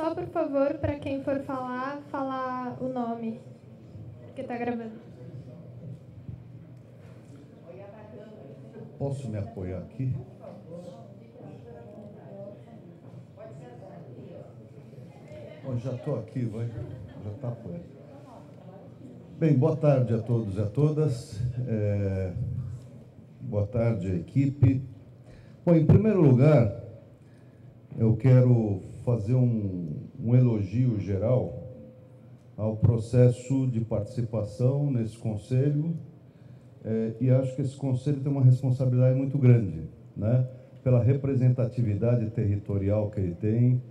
só, por favor, para quem for falar o nome, porque está gravando. Posso me apoiar aqui? Oh, já estou aqui, vai. Já está apoiado. Bem, boa tarde a todos e a todas. Boa tarde, equipe. Bom, em primeiro lugar, eu quero fazer um elogio geral ao processo de participação nesse conselho, e acho que esse conselho tem uma responsabilidade muito grande, né? Pela representatividade territorial que ele tem,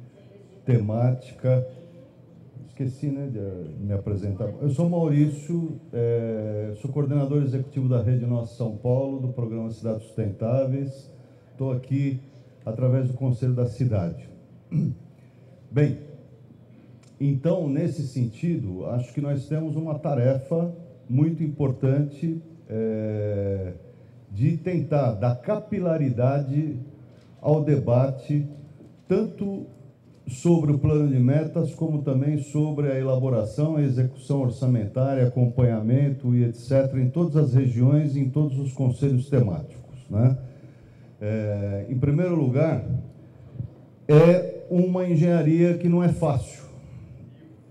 temática. Esqueci, né, de me apresentar. Eu sou Maurício, sou coordenador executivo da Rede Nossa São Paulo, do programa Cidades Sustentáveis. Estou aqui através do Conselho da Cidade. Bem, então, nesse sentido, acho que nós temos uma tarefa muito importante de tentar dar capilaridade ao debate, tanto sobre o plano de metas, como também sobre a elaboração, a execução orçamentária, acompanhamento e etc., em todas as regiões e em todos os conselhos temáticos, né? Em primeiro lugar, é uma engenharia que não é fácil.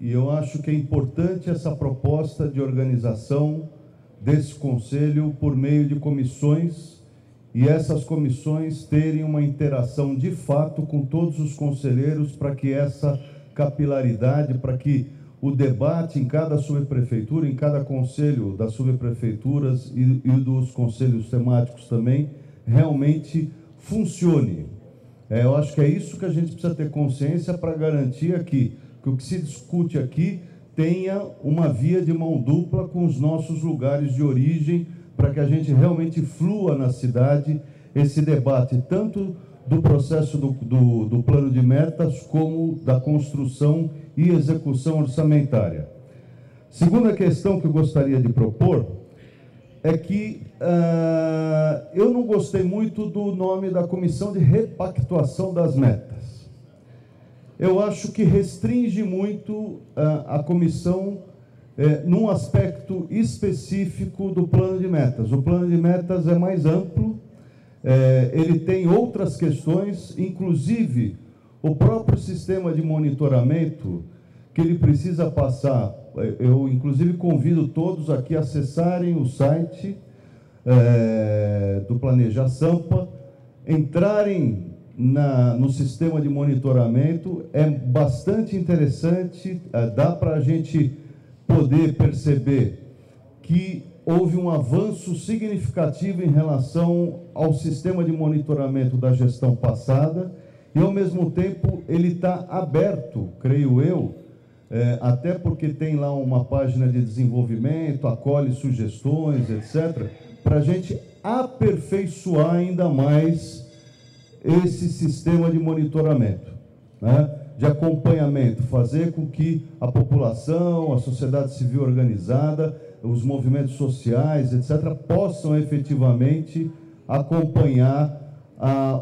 E eu acho que é importante essa proposta de organização desse conselho por meio de comissões, e essas comissões terem uma interação de fato com todos os conselheiros, para que essa capilaridade, para que o debate em cada subprefeitura, em cada conselho das subprefeituras e dos conselhos temáticos também, realmente funcione. Eu acho que é isso que a gente precisa ter consciência para garantir aqui, que o que se discute aqui tenha uma via de mão dupla com os nossos lugares de origem, para que a gente realmente flua na cidade esse debate, tanto do processo do plano de metas, como da construção e execução orçamentária. Segunda questão que eu gostaria de propor é que eu não gostei muito do nome da Comissão de Repactuação das Metas. Eu acho que restringe muito a comissão num aspecto específico do plano de metas. O plano de metas é mais amplo, ele tem outras questões, inclusive o próprio sistema de monitoramento que ele precisa passar. Eu, inclusive, convido todos aqui a acessarem o site do Planejar Sampa, entrarem no sistema de monitoramento. É bastante interessante, dá para a gente poder perceber que houve um avanço significativo em relação ao sistema de monitoramento da gestão passada, e, ao mesmo tempo, ele está aberto, creio eu, até porque tem lá uma página de desenvolvimento, acolhe sugestões, etc., para a gente aperfeiçoar ainda mais esse sistema de monitoramento, né? De acompanhamento, fazer com que a população, a sociedade civil organizada, os movimentos sociais, etc., possam efetivamente acompanhar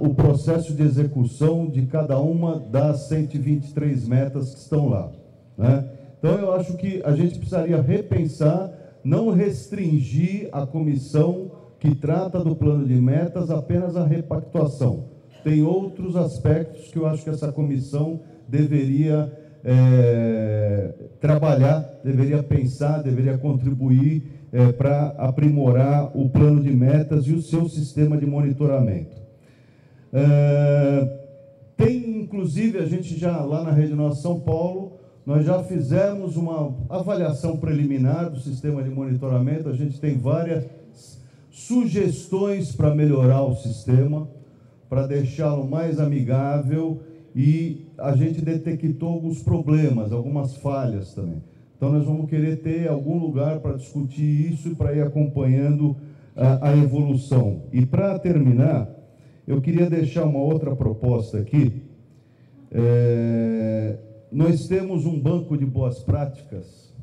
o processo de execução de cada uma das 123 metas que estão lá, né? Então, eu acho que a gente precisaria repensar, não restringir a comissão que trata do plano de metas apenas à repactuação. Tem outros aspectos que eu acho que essa comissão deveria trabalhar, deveria pensar, deveria contribuir para aprimorar o plano de metas e o seu sistema de monitoramento. Tem, inclusive, a gente já, lá na Rede Nossa São Paulo, nós já fizemos uma avaliação preliminar do sistema de monitoramento. A gente tem várias sugestões para melhorar o sistema, para deixá-lo mais amigável, e a gente detectou alguns problemas, algumas falhas também. Então, nós vamos querer ter algum lugar para discutir isso e para ir acompanhando a evolução. E, para terminar, eu queria deixar uma outra proposta aqui. Nós temos um banco de boas práticas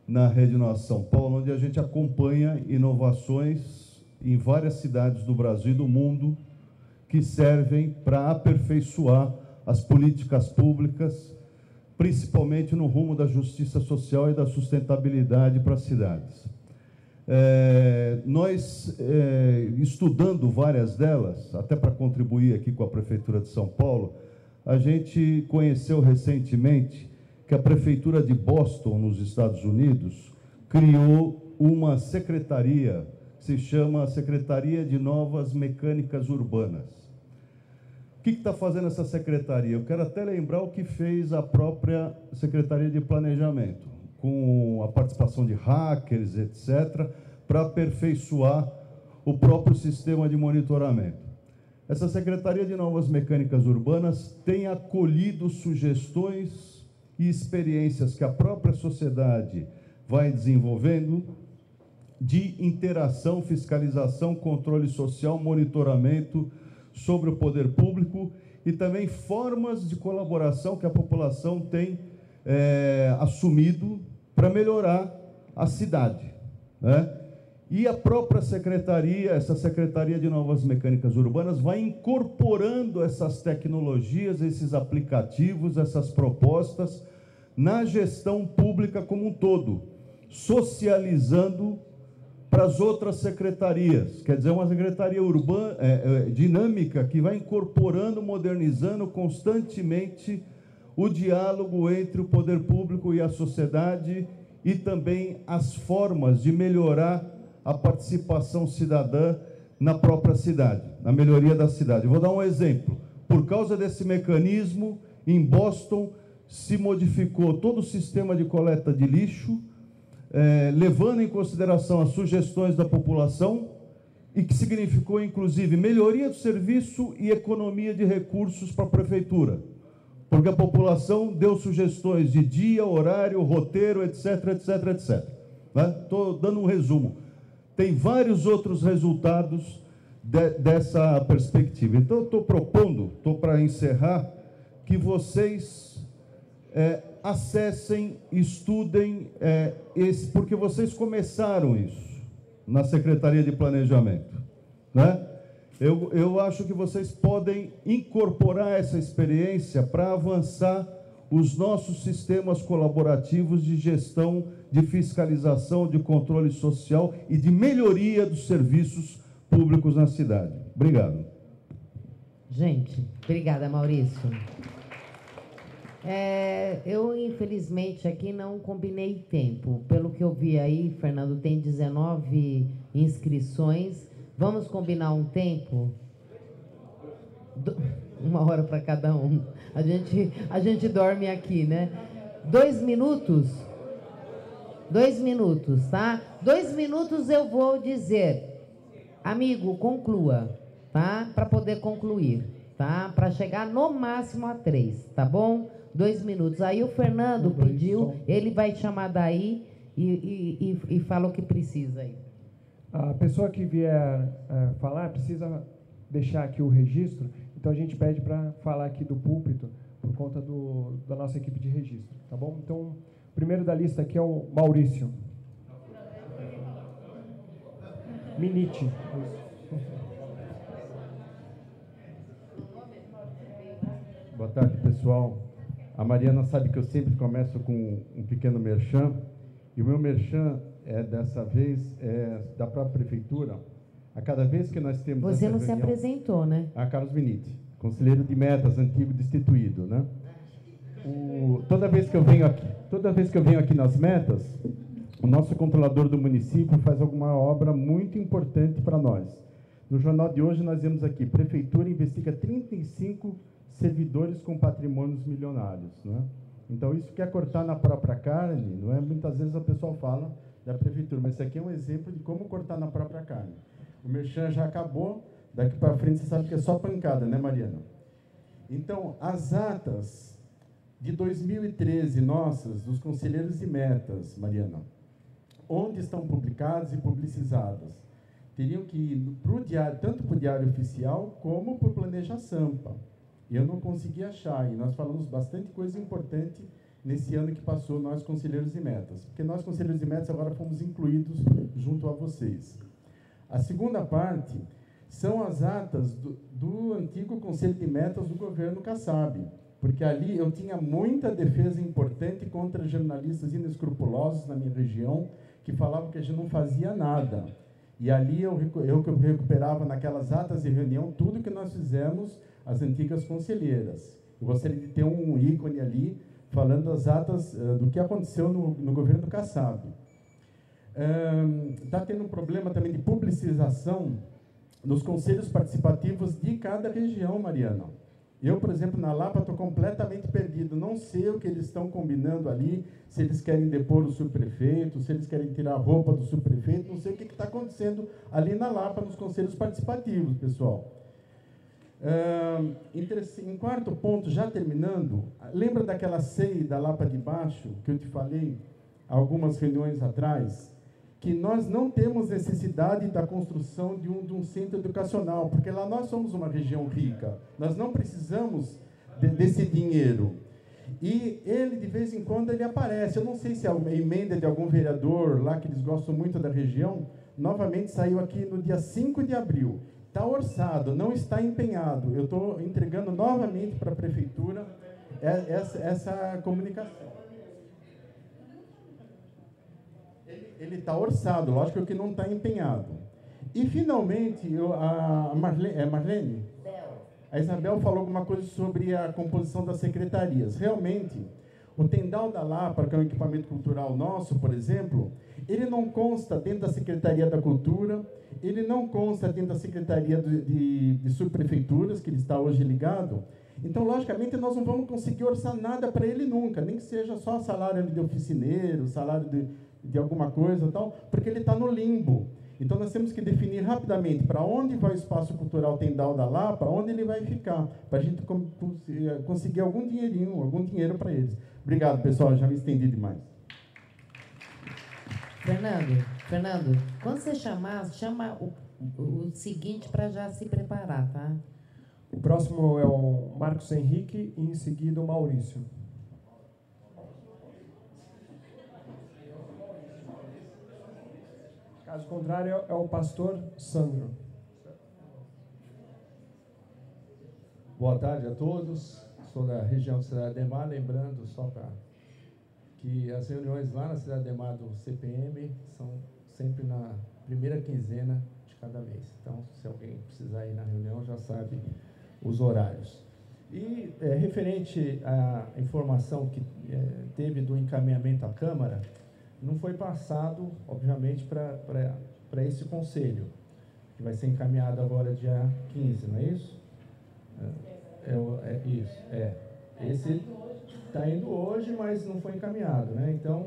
na Rede Nossa São Paulo, onde a gente acompanha inovações em várias cidades do Brasil e do mundo, que servem para aperfeiçoar as políticas públicas, principalmente no rumo da justiça social e da sustentabilidade para as cidades. Nós, estudando várias delas, até para contribuir aqui com a Prefeitura de São Paulo, a gente conheceu recentemente que a Prefeitura de Boston, nos Estados Unidos, criou uma secretaria, que se chama Secretaria de Novas Mecânicas Urbanas. O que está fazendo essa secretaria? Eu quero até lembrar o que fez a própria Secretaria de Planejamento, com a participação de hackers, etc., para aperfeiçoar o próprio sistema de monitoramento. Essa Secretaria de Novas Mecânicas Urbanas tem acolhido sugestões e experiências que a própria sociedade vai desenvolvendo de interação, fiscalização, controle social, monitoramento sobre o poder público e também formas de colaboração que a população tem assumido para melhorar a cidade, né? E a própria secretaria, essa Secretaria de Novas Mecânicas Urbanas, vai incorporando essas tecnologias, esses aplicativos, essas propostas na gestão pública como um todo, socializando para as outras secretarias. Quer dizer, uma secretaria urbana, dinâmica, que vai incorporando, modernizando constantemente o diálogo entre o poder público e a sociedade e também as formas de melhorar a participação cidadã na própria cidade, na melhoria da cidade. Vou dar um exemplo. Por causa desse mecanismo, em Boston, se modificou todo o sistema de coleta de lixo, levando em consideração as sugestões da população, e que significou, inclusive, melhoria do serviço e economia de recursos para a prefeitura, porque a população deu sugestões de dia, horário, roteiro, etc., etc., etc. Estou dando um resumo. Tem vários outros resultados dessa perspectiva. Então, eu estou propondo, para encerrar, que vocês acessem, estudem, porque vocês começaram isso na Secretaria de Planejamento, né? Eu acho que vocês podem incorporar essa experiência para avançar os nossos sistemas colaborativos de gestão, de fiscalização, de controle social e de melhoria dos serviços públicos na cidade. Obrigado. Gente, obrigada, Maurício. Eu, infelizmente, aqui não combinei tempo. Pelo que eu vi aí, Fernando, tem 19 inscrições. Vamos combinar um tempo? 1 hora para cada um. A gente dorme aqui, né? 2 minutos? 2 minutos, tá? 2 minutos eu vou dizer. Amigo, conclua, tá? Para poder concluir, tá? Para chegar no máximo a 3, tá bom? 2 minutos. Aí o Fernando pediu, ele vai chamar daí e fala o que precisa aí. A pessoa que vier falar precisa deixar aqui o registro, então a gente pede para falar aqui do púlpito por conta da nossa equipe de registro, tá bom? Então, o primeiro da lista aqui é o Maurício. Minite. Boa tarde, pessoal. A Mariana sabe que eu sempre começo com um pequeno merchan, e o meu merchan dessa vez da própria prefeitura. A cada vez que nós temos Você não reunião, se apresentou, né? Carlos Minite, conselheiro de metas, antigo destituído, né? Toda vez que eu venho aqui nas metas, o nosso controlador do município faz alguma obra muito importante para nós. No jornal de hoje nós vemos aqui: prefeitura investiga 35 servidores com patrimônios milionários, né? Então isso quer cortar na própria carne, não é? Muitas vezes o pessoal fala da prefeitura, mas isso aqui é um exemplo de como cortar na própria carne. O merchan já acabou, daqui para frente você sabe que é só pancada, né, Mariana? Então, as atas de 2013 nossas, dos conselheiros de metas, Mariana, onde estão publicadas e publicizadas, teriam que ir pro diário, tanto para o Diário Oficial como para o Planeja Sampa. E eu não consegui achar, e nós falamos bastante coisa importante nesse ano que passou, nós conselheiros de metas, porque nós conselheiros de metas agora fomos incluídos junto a vocês. A segunda parte são as atas do antigo Conselho de Metas do governo Kassab, porque ali eu tinha muita defesa importante contra jornalistas inescrupulosos na minha região, que falavam que a gente não fazia nada. E ali eu recuperava naquelas atas de reunião tudo que nós fizemos, as antigas conselheiras. Eu gostaria de ter um ícone ali, falando das atas do que aconteceu no governo do Kassab. Está tendo um problema também de publicização nos conselhos participativos de cada região, Mariana. Eu, por exemplo, na Lapa, estou completamente perdido. Não sei o que eles estão combinando ali, se eles querem depor o subprefeito, se eles querem tirar a roupa do subprefeito, não sei o que está acontecendo ali na Lapa, nos conselhos participativos, pessoal. Em quarto ponto, já terminando, lembra daquela CEI da Lapa de Baixo, que eu te falei algumas reuniões atrás, que nós não temos necessidade da construção de um centro educacional, porque lá nós somos uma região rica, nós não precisamos desse dinheiro. E ele, de vez em quando, ele aparece. Eu não sei se é uma emenda de algum vereador lá, que eles gostam muito da região, novamente saiu aqui no dia 5 de abril. Está orçado, não está empenhado. Eu estou entregando novamente para a prefeitura essa comunicação. Ele está orçado, lógico que não está empenhado. E, finalmente, a Marlene? A Isabel falou alguma coisa sobre a composição das secretarias. Realmente, o Tendal da Lapa, que é um equipamento cultural nosso, por exemplo, ele não consta dentro da Secretaria da Cultura, ele não consta dentro da Secretaria de Subprefeituras, que ele está hoje ligado. Então, logicamente, nós não vamos conseguir orçar nada para ele nunca, nem que seja só salário de oficineiro, salário de alguma coisa e tal, porque ele está no limbo. Então, nós temos que definir rapidamente para onde vai o Espaço Cultural Tendal da Lapa, onde ele vai ficar, para a gente conseguir algum dinheiro para eles. Obrigado, pessoal, já me estendi demais. Fernando, quando você chamar, chama o seguinte para já se preparar, tá? O próximo é o Marcos Henrique e, em seguida, o Maurício. Caso contrário, é o pastor Sandro. Boa tarde a todos. Sou da região de Cidade Ademar, lembrando só para que as reuniões lá na Cidade Ademar do CPM são sempre na primeira quinzena de cada mês. Então, se alguém precisar ir na reunião, já sabe os horários. E referente à informação que teve do encaminhamento à Câmara, não foi passado, obviamente, para esse conselho, que vai ser encaminhado agora dia 15, não é isso? Isso. Esse está indo hoje, mas não foi encaminhado, né? Então,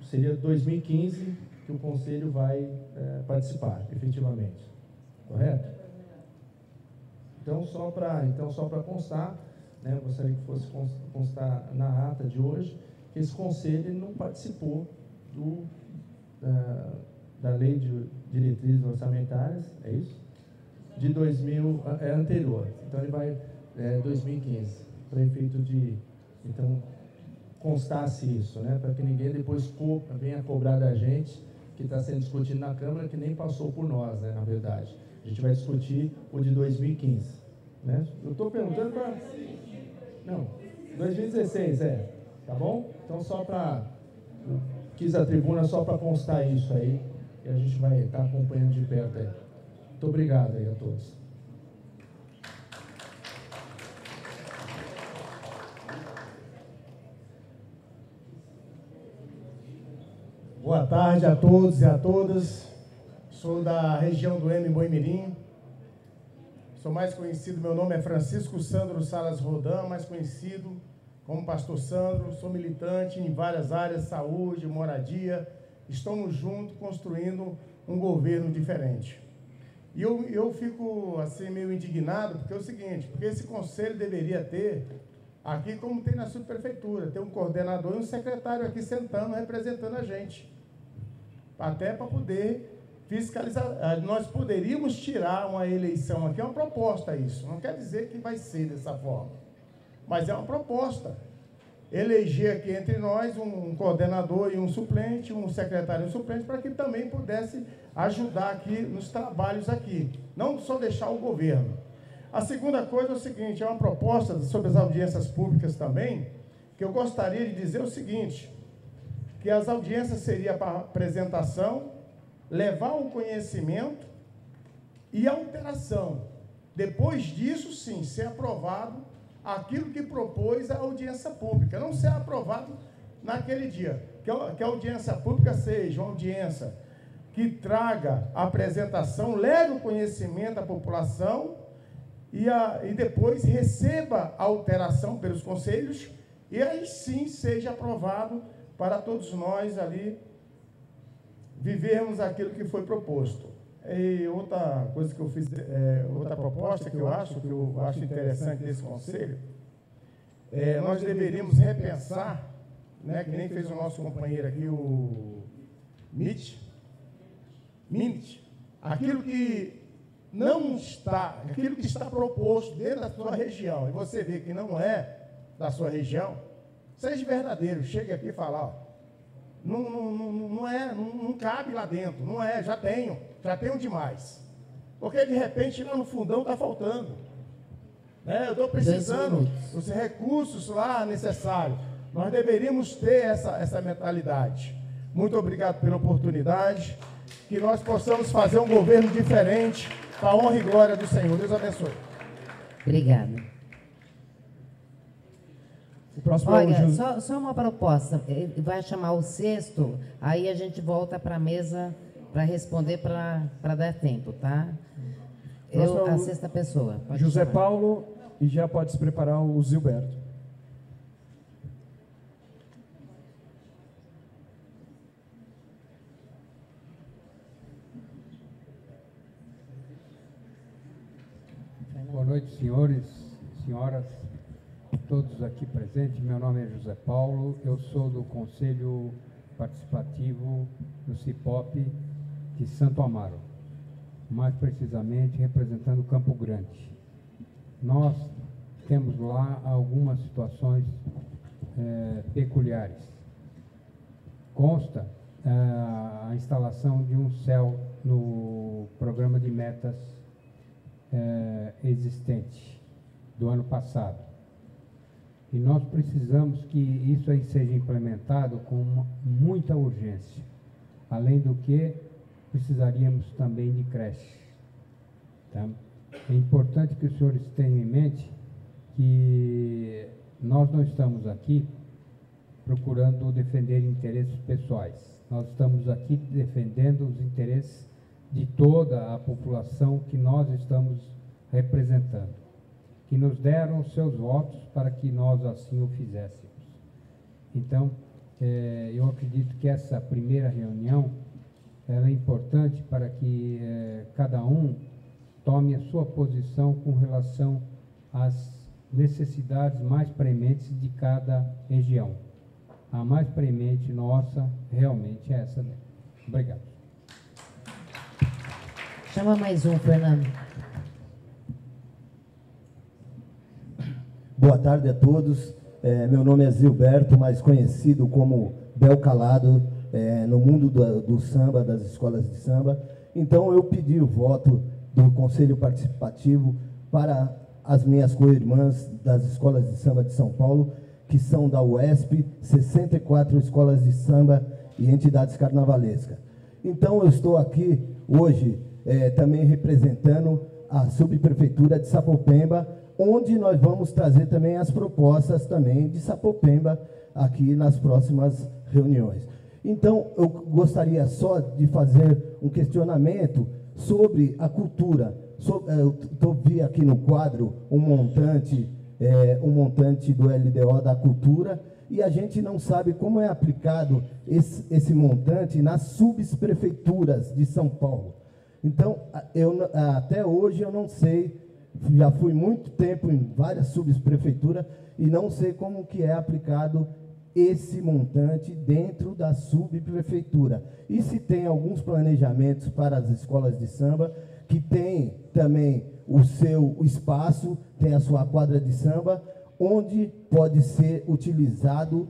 seria 2015 que o conselho vai participar, efetivamente. Correto? Então, só para constar, né, eu gostaria que fosse constar na ata de hoje, que esse conselho não participou da lei de diretrizes orçamentárias, é isso? De 2000, anterior. Então, ele vai 2015, para efeito de, então, constasse isso, né? Para que ninguém depois venha cobrar da gente, que está sendo discutido na Câmara, que nem passou por nós, né, na verdade. A gente vai discutir o de 2015, né? Eu estou perguntando para... Não, 2016, tá bom? Então, só para... Quis a tribuna só para constar isso aí, e a gente vai estar acompanhando de perto aí. Muito obrigado aí a todos. Boa tarde a todos e a todas. Sou da região do Boimirim. Sou mais conhecido, meu nome é Francisco Sandro Salas Rodan, mais conhecido como Pastor Sandro. Sou militante em várias áreas, saúde, moradia. Estamos juntos construindo um governo diferente. E eu fico assim meio indignado, porque é o seguinte, porque esse conselho deveria ter, aqui como tem na subprefeitura, ter um coordenador e um secretário aqui sentando, representando a gente. Até para poder fiscalizar. Nós poderíamos tirar uma eleição aqui, é uma proposta isso. Não quer dizer que vai ser dessa forma, mas é uma proposta. eleger aqui entre nós um coordenador e um suplente, um secretário e um suplente, para que também pudesse ajudar aqui nos trabalhos aqui, não só deixar o governo. A segunda coisa é o seguinte, é uma proposta sobre as audiências públicas também, que eu gostaria de dizer o seguinte, que as audiências seriam para apresentação, levar o conhecimento e alteração. Depois disso, sim, ser aprovado aquilo que propôs a audiência pública, não ser aprovado naquele dia. Que a audiência pública seja uma audiência que traga a apresentação, leve o conhecimento à população e depois receba a alteração pelos conselhos e aí sim seja aprovado para todos nós ali vivermos aquilo que foi proposto. E outra coisa que eu fiz, outra proposta que eu acho interessante desse conselho, nós deveríamos repensar, né, que nem fez o nosso companheiro aqui, o Mitch, aquilo que não está, aquilo que está proposto dentro da sua região, e você vê que não é da sua região, seja verdadeiro, chegue aqui e fale, ó, não cabe lá dentro, não é, já tenho demais. Porque de repente lá no fundão está faltando. Né? Eu estou precisando dos recursos lá necessários. Nós deveríamos ter essa mentalidade. Muito obrigado pela oportunidade. Que nós possamos fazer um governo diferente, para a honra e glória do Senhor. Deus abençoe. Obrigada. Olha, só uma proposta. Ele vai chamar o sexto, aí a gente volta para a mesa para responder, para dar tempo, tá? A sexta pessoa. José Paulo, e já pode se preparar o Zilberto. Boa noite, senhores, senhoras, todos aqui presentes. Meu nome é José Paulo, eu sou do Conselho Participativo do CIPOP de Santo Amaro, mais precisamente representando Campo Grande. Nós temos lá algumas situações peculiares. Consta a instalação de um CEL no programa de metas existente do ano passado. E nós precisamos que isso aí seja implementado com muita urgência. Além do que, precisaríamos também de creche. Tá? É importante que os senhores tenham em mente que nós não estamos aqui procurando defender interesses pessoais. Nós estamos aqui defendendo os interesses de toda a população que nós estamos representando, que nos deram os seus votos para que nós assim o fizéssemos. Então, eu acredito que essa primeira reunião ela é importante para que cada um tome a sua posição com relação às necessidades mais prementes de cada região. A mais premente nossa realmente é essa. Obrigado. Chama mais um, Fernando. Boa tarde a todos. Meu nome é Zilberto, mais conhecido como Bel Calado, no mundo do samba, das escolas de samba. Então, eu pedi o voto do Conselho Participativo para as minhas co-irmãs das escolas de samba de São Paulo, que são da UESP, 64 escolas de samba e entidades carnavalescas. Então, eu estou aqui hoje também representando a subprefeitura de Sapopemba, onde nós vamos trazer também as propostas também de Sapopemba aqui nas próximas reuniões. Então, eu gostaria só de fazer um questionamento sobre a cultura. Eu vi aqui no quadro um montante do LDO da cultura, e a gente não sabe como é aplicado esse montante nas subprefeituras de São Paulo. Então, até hoje eu não sei, já fui muito tempo em várias subprefeituras e não sei como que é aplicado esse montante dentro da subprefeitura. E se tem alguns planejamentos para as escolas de samba, que tem também o seu espaço, tem a sua quadra de samba, onde pode ser utilizado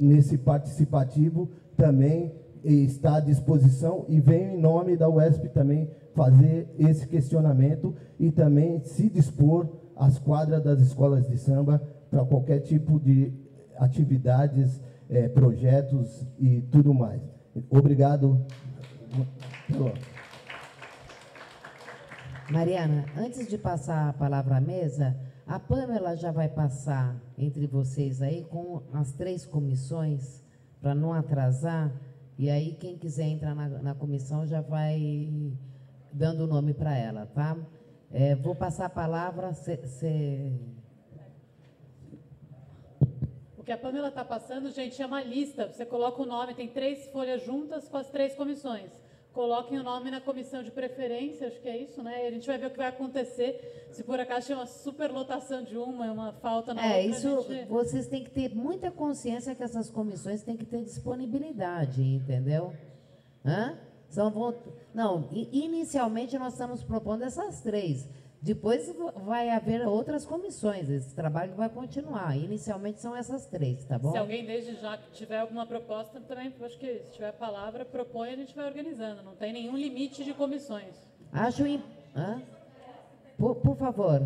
nesse participativo, também está à disposição, e venho em nome da UESP também fazer esse questionamento e também se dispor às quadras das escolas de samba para qualquer tipo de atividades, projetos e tudo mais. Obrigado. Mariana, antes de passar a palavra à mesa, a Pamela já vai passar entre vocês aí com as 3 comissões, para não atrasar, e aí quem quiser entrar na comissão já vai dando o nome para ela, tá? Vou passar a palavra. O que a Pamela está passando, gente, é uma lista. Você coloca o nome, tem 3 folhas juntas com as 3 comissões. Coloquem o nome na comissão de preferência, acho que é isso, né? E a gente vai ver o que vai acontecer. Se por acaso tem uma superlotação de uma falta na outra. Isso, vocês têm que ter muita consciência que essas comissões têm que ter disponibilidade, entendeu? Inicialmente nós estamos propondo essas 3. Depois vai haver outras comissões, esse trabalho vai continuar. Inicialmente são essas 3, tá bom? Se alguém desde já tiver alguma proposta, também, acho que se tiver palavra, propõe, a gente vai organizando. Não tem nenhum limite de comissões. Por favor.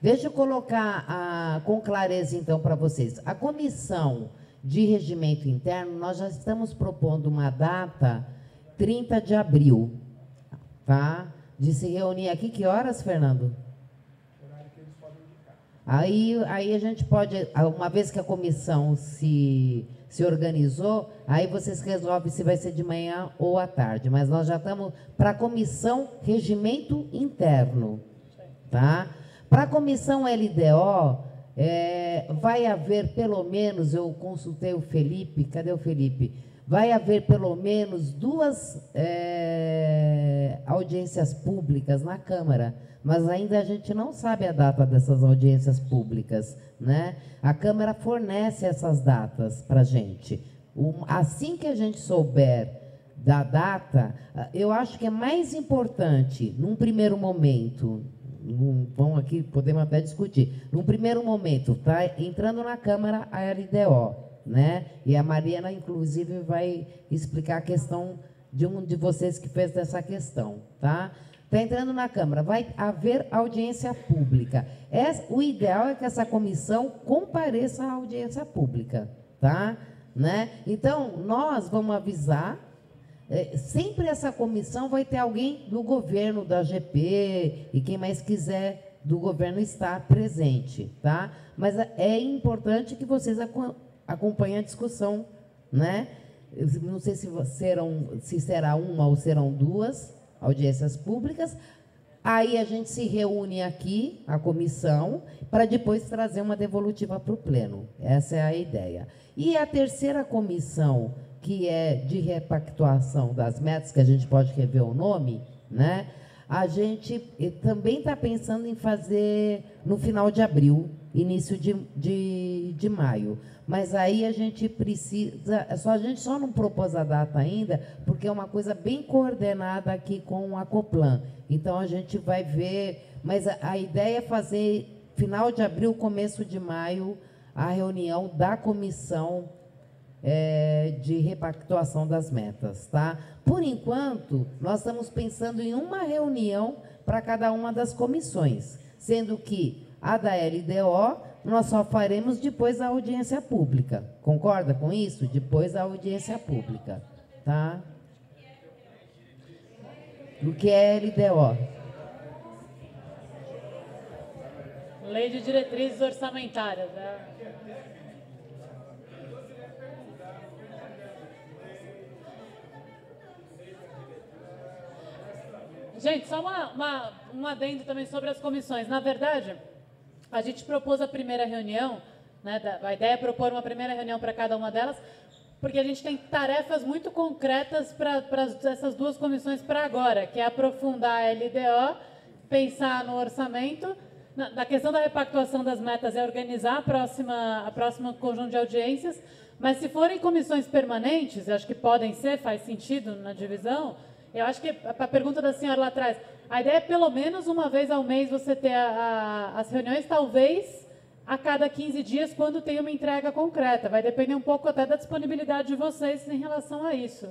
Deixa eu colocar com clareza, então, para vocês. A comissão de regimento interno, nós já estamos propondo uma data, 30 de abril, tá? De se reunir aqui, que horas, Fernando? Aí a gente pode, uma vez que a comissão se organizou, aí vocês resolvem se vai ser de manhã ou à tarde. Mas nós já estamos para a comissão regimento interno, tá? Para a comissão LDO, vai haver pelo menos, eu consultei o Felipe, cadê o Felipe? Vai haver pelo menos 2 audiências públicas na Câmara, mas ainda a gente não sabe a data dessas audiências públicas, né? A Câmara fornece essas datas para a gente. Assim que a gente souber da data, eu acho que é mais importante, num primeiro momento, vão aqui, podemos até discutir. Num primeiro momento, está entrando na Câmara a LDO, né? E a Mariana, inclusive, vai explicar a questão de um de vocês que fez essa questão, tá? Está entrando na Câmara, vai haver audiência pública. O ideal é que essa comissão compareça à audiência pública, tá? Né? Então, nós vamos avisar. Sempre essa comissão vai ter alguém do governo, da GP, e quem mais quiser do governo estar presente, tá? Mas é importante que vocês acompanhem a discussão, né? Eu não sei se será uma ou serão 2 audiências públicas. Aí a gente se reúne aqui, a comissão, para depois trazer uma devolutiva para o pleno. Essa é a ideia. E a terceira comissão, que é de repactuação das metas, que a gente pode rever o nome, né? A gente também está pensando em fazer no final de abril, início de maio. Mas aí a gente precisa... A gente só não propôs a data ainda, porque é uma coisa bem coordenada aqui com a Coplan. Então, a gente vai ver... Mas a ideia é fazer final de abril, começo de maio, a reunião da comissão de repactuação das metas, tá? Por enquanto, nós estamos pensando em uma reunião para cada uma das comissões, sendo que a da LDO nós só faremos depois da audiência pública. Concorda com isso? Depois da audiência pública, tá? O que é LDO? Lei de Diretrizes Orçamentárias, Gente, só um adendo também sobre as comissões. Na verdade, a gente propôs a primeira reunião, né, a ideia é propor uma primeira reunião para cada uma delas, porque a gente tem tarefas muito concretas para essas duas comissões para agora, que é aprofundar a LDO, pensar no orçamento. Na questão da repactuação das metas é organizar a próxima conjunto de audiências, mas se forem comissões permanentes, eu acho que podem ser, faz sentido na divisão, eu acho que a pergunta da senhora lá atrás, a ideia é pelo menos uma vez ao mês você ter as reuniões, talvez a cada 15 dias, quando tem uma entrega concreta. Vai depender um pouco até da disponibilidade de vocês em relação a isso,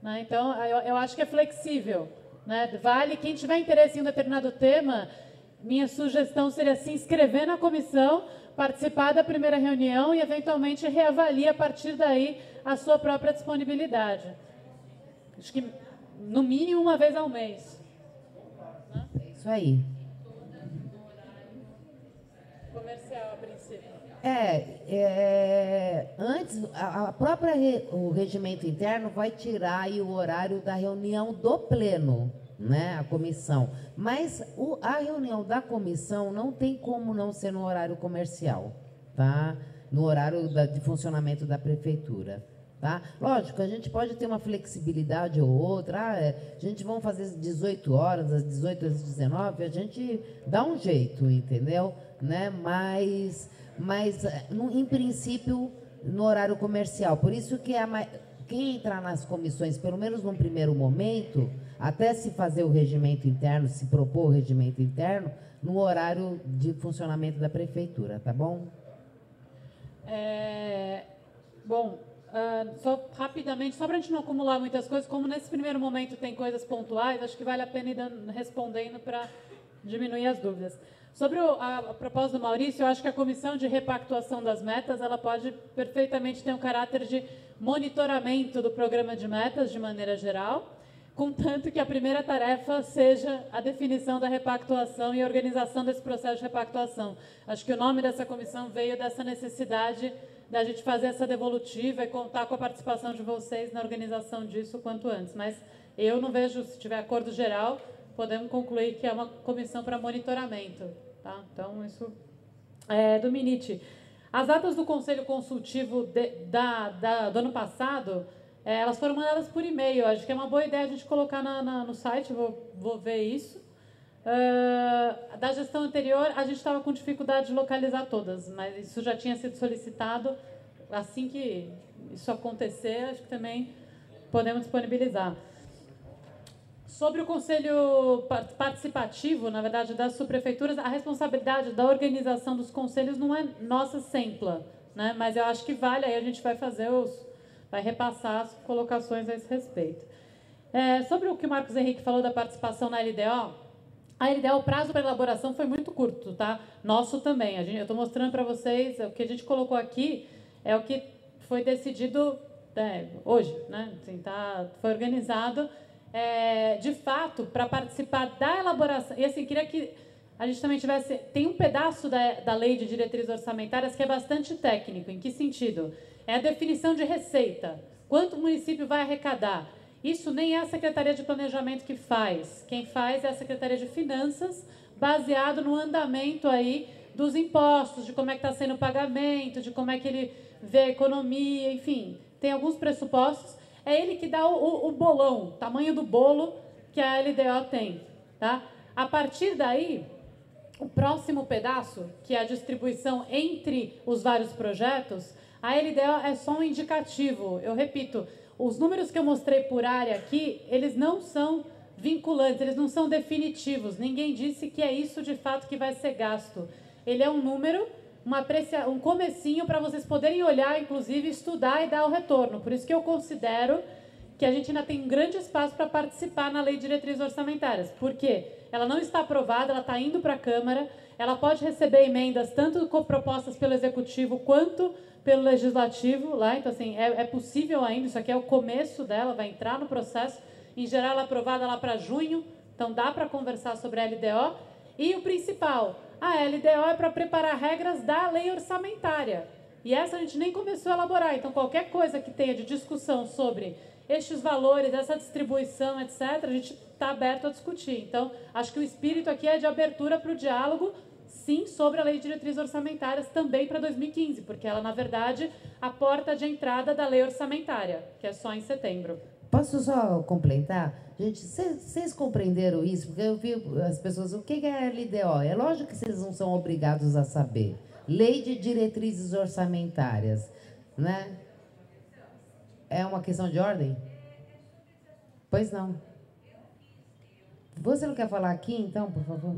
né? Então, eu acho que é flexível, né? Vale, quem tiver interesse em um determinado tema, minha sugestão seria se inscrever na comissão, participar da primeira reunião e, eventualmente, reavalie a partir daí a sua própria disponibilidade. Acho que, no mínimo, uma vez ao mês. Né? Isso aí. Comercial, a princípio. Antes, o regimento interno vai tirar aí o horário da reunião do pleno, né, a comissão. Mas a reunião da comissão não tem como não ser no horário comercial, tá? No horário de funcionamento da prefeitura. Tá? Lógico, a gente pode ter uma flexibilidade ou outra, a gente vai fazer às 18 horas, às 18 às 19, a gente dá um jeito, entendeu? Né? Mas em princípio, no horário comercial. Por isso que quem entrar nas comissões, pelo menos num primeiro momento, até se fazer o regimento interno, se propor o regimento interno, no horário de funcionamento da prefeitura, tá bom? Só rapidamente, só para a gente não acumular muitas coisas, como nesse primeiro momento tem coisas pontuais, acho que vale a pena ir respondendo para diminuir as dúvidas. Sobre a proposta do Maurício, eu acho que a comissão de repactuação das metas, ela pode perfeitamente ter um caráter de monitoramento do programa de metas, de maneira geral, contanto que a primeira tarefa seja a definição da repactuação e a organização desse processo de repactuação. Acho que o nome dessa comissão veio dessa necessidade da gente fazer essa devolutiva e contar com a participação de vocês na organização disso o quanto antes. Mas eu não vejo, se tiver acordo geral, podemos concluir que é uma comissão para monitoramento. Tá? Então, isso é do Minite. As atas do Conselho Consultivo do ano passado, elas foram mandadas por e-mail. Acho que é uma boa ideia a gente colocar no site, vou ver isso. Da gestão anterior, a gente estava com dificuldade de localizar todas, mas isso já tinha sido solicitado. Assim que isso acontecer, acho que também podemos disponibilizar. Sobre o conselho participativo, na verdade, das subprefeituras, a responsabilidade da organização dos conselhos não é nossa Sempla, né? Mas eu acho que vale, aí a gente vai vai repassar as colocações a esse respeito. Sobre o que o Marcos Henrique falou da participação na LDO, a LDO, o prazo para elaboração foi muito curto, tá? Nosso também. Eu estou mostrando para vocês, o que a gente colocou aqui é o que foi decidido hoje, né? Assim, foi organizado. De fato, para participar da elaboração... E, assim, queria que a gente também tivesse... Tem um pedaço da Lei de Diretrizes Orçamentárias que é bastante técnico. Em que sentido? É a definição de receita. Quanto o município vai arrecadar? Isso nem é a Secretaria de Planejamento que faz. Quem faz é a Secretaria de Finanças, baseado no andamento aí dos impostos, de como é que está sendo o pagamento, de como é que ele vê a economia, enfim. Tem alguns pressupostos. É ele que dá o bolão, o tamanho do bolo que a LDO tem. Tá? A partir daí, o próximo pedaço, que é a distribuição entre os vários projetos, a LDO é só um indicativo. Eu repito, os números que eu mostrei por área aqui, eles não são vinculantes, eles não são definitivos. Ninguém disse que é isso de fato que vai ser gasto. Ele é um número, um comecinho para vocês poderem olhar, inclusive, estudar e dar o retorno. Por isso que eu considero que a gente ainda tem um grande espaço para participar na Lei de Diretrizes Orçamentárias. Por quê? Ela não está aprovada, ela está indo para a Câmara, ela pode receber emendas tanto propostas pelo Executivo quanto pelo Legislativo lá. Então, assim, é possível ainda, isso aqui é o começo dela, vai entrar no processo. Em geral, ela é aprovada lá para junho, então dá para conversar sobre a LDO. E o principal, a LDO é para preparar regras da lei orçamentária. E essa a gente nem começou a elaborar. Então, qualquer coisa que tenha de discussão sobre estes valores, essa distribuição, etc., a gente está aberto a discutir. Então, acho que o espírito aqui é de abertura para o diálogo, sim, sobre a Lei de Diretrizes Orçamentárias também para 2015, porque ela, na verdade, a porta de entrada da lei orçamentária, que é só em setembro. Posso só complementar? Gente, vocês compreenderam isso? Porque eu vi as pessoas, o que é a LDO? É lógico que vocês não são obrigados a saber. Lei de Diretrizes Orçamentárias, né? É uma questão de ordem? Pois não. Você não quer falar aqui, então, por favor?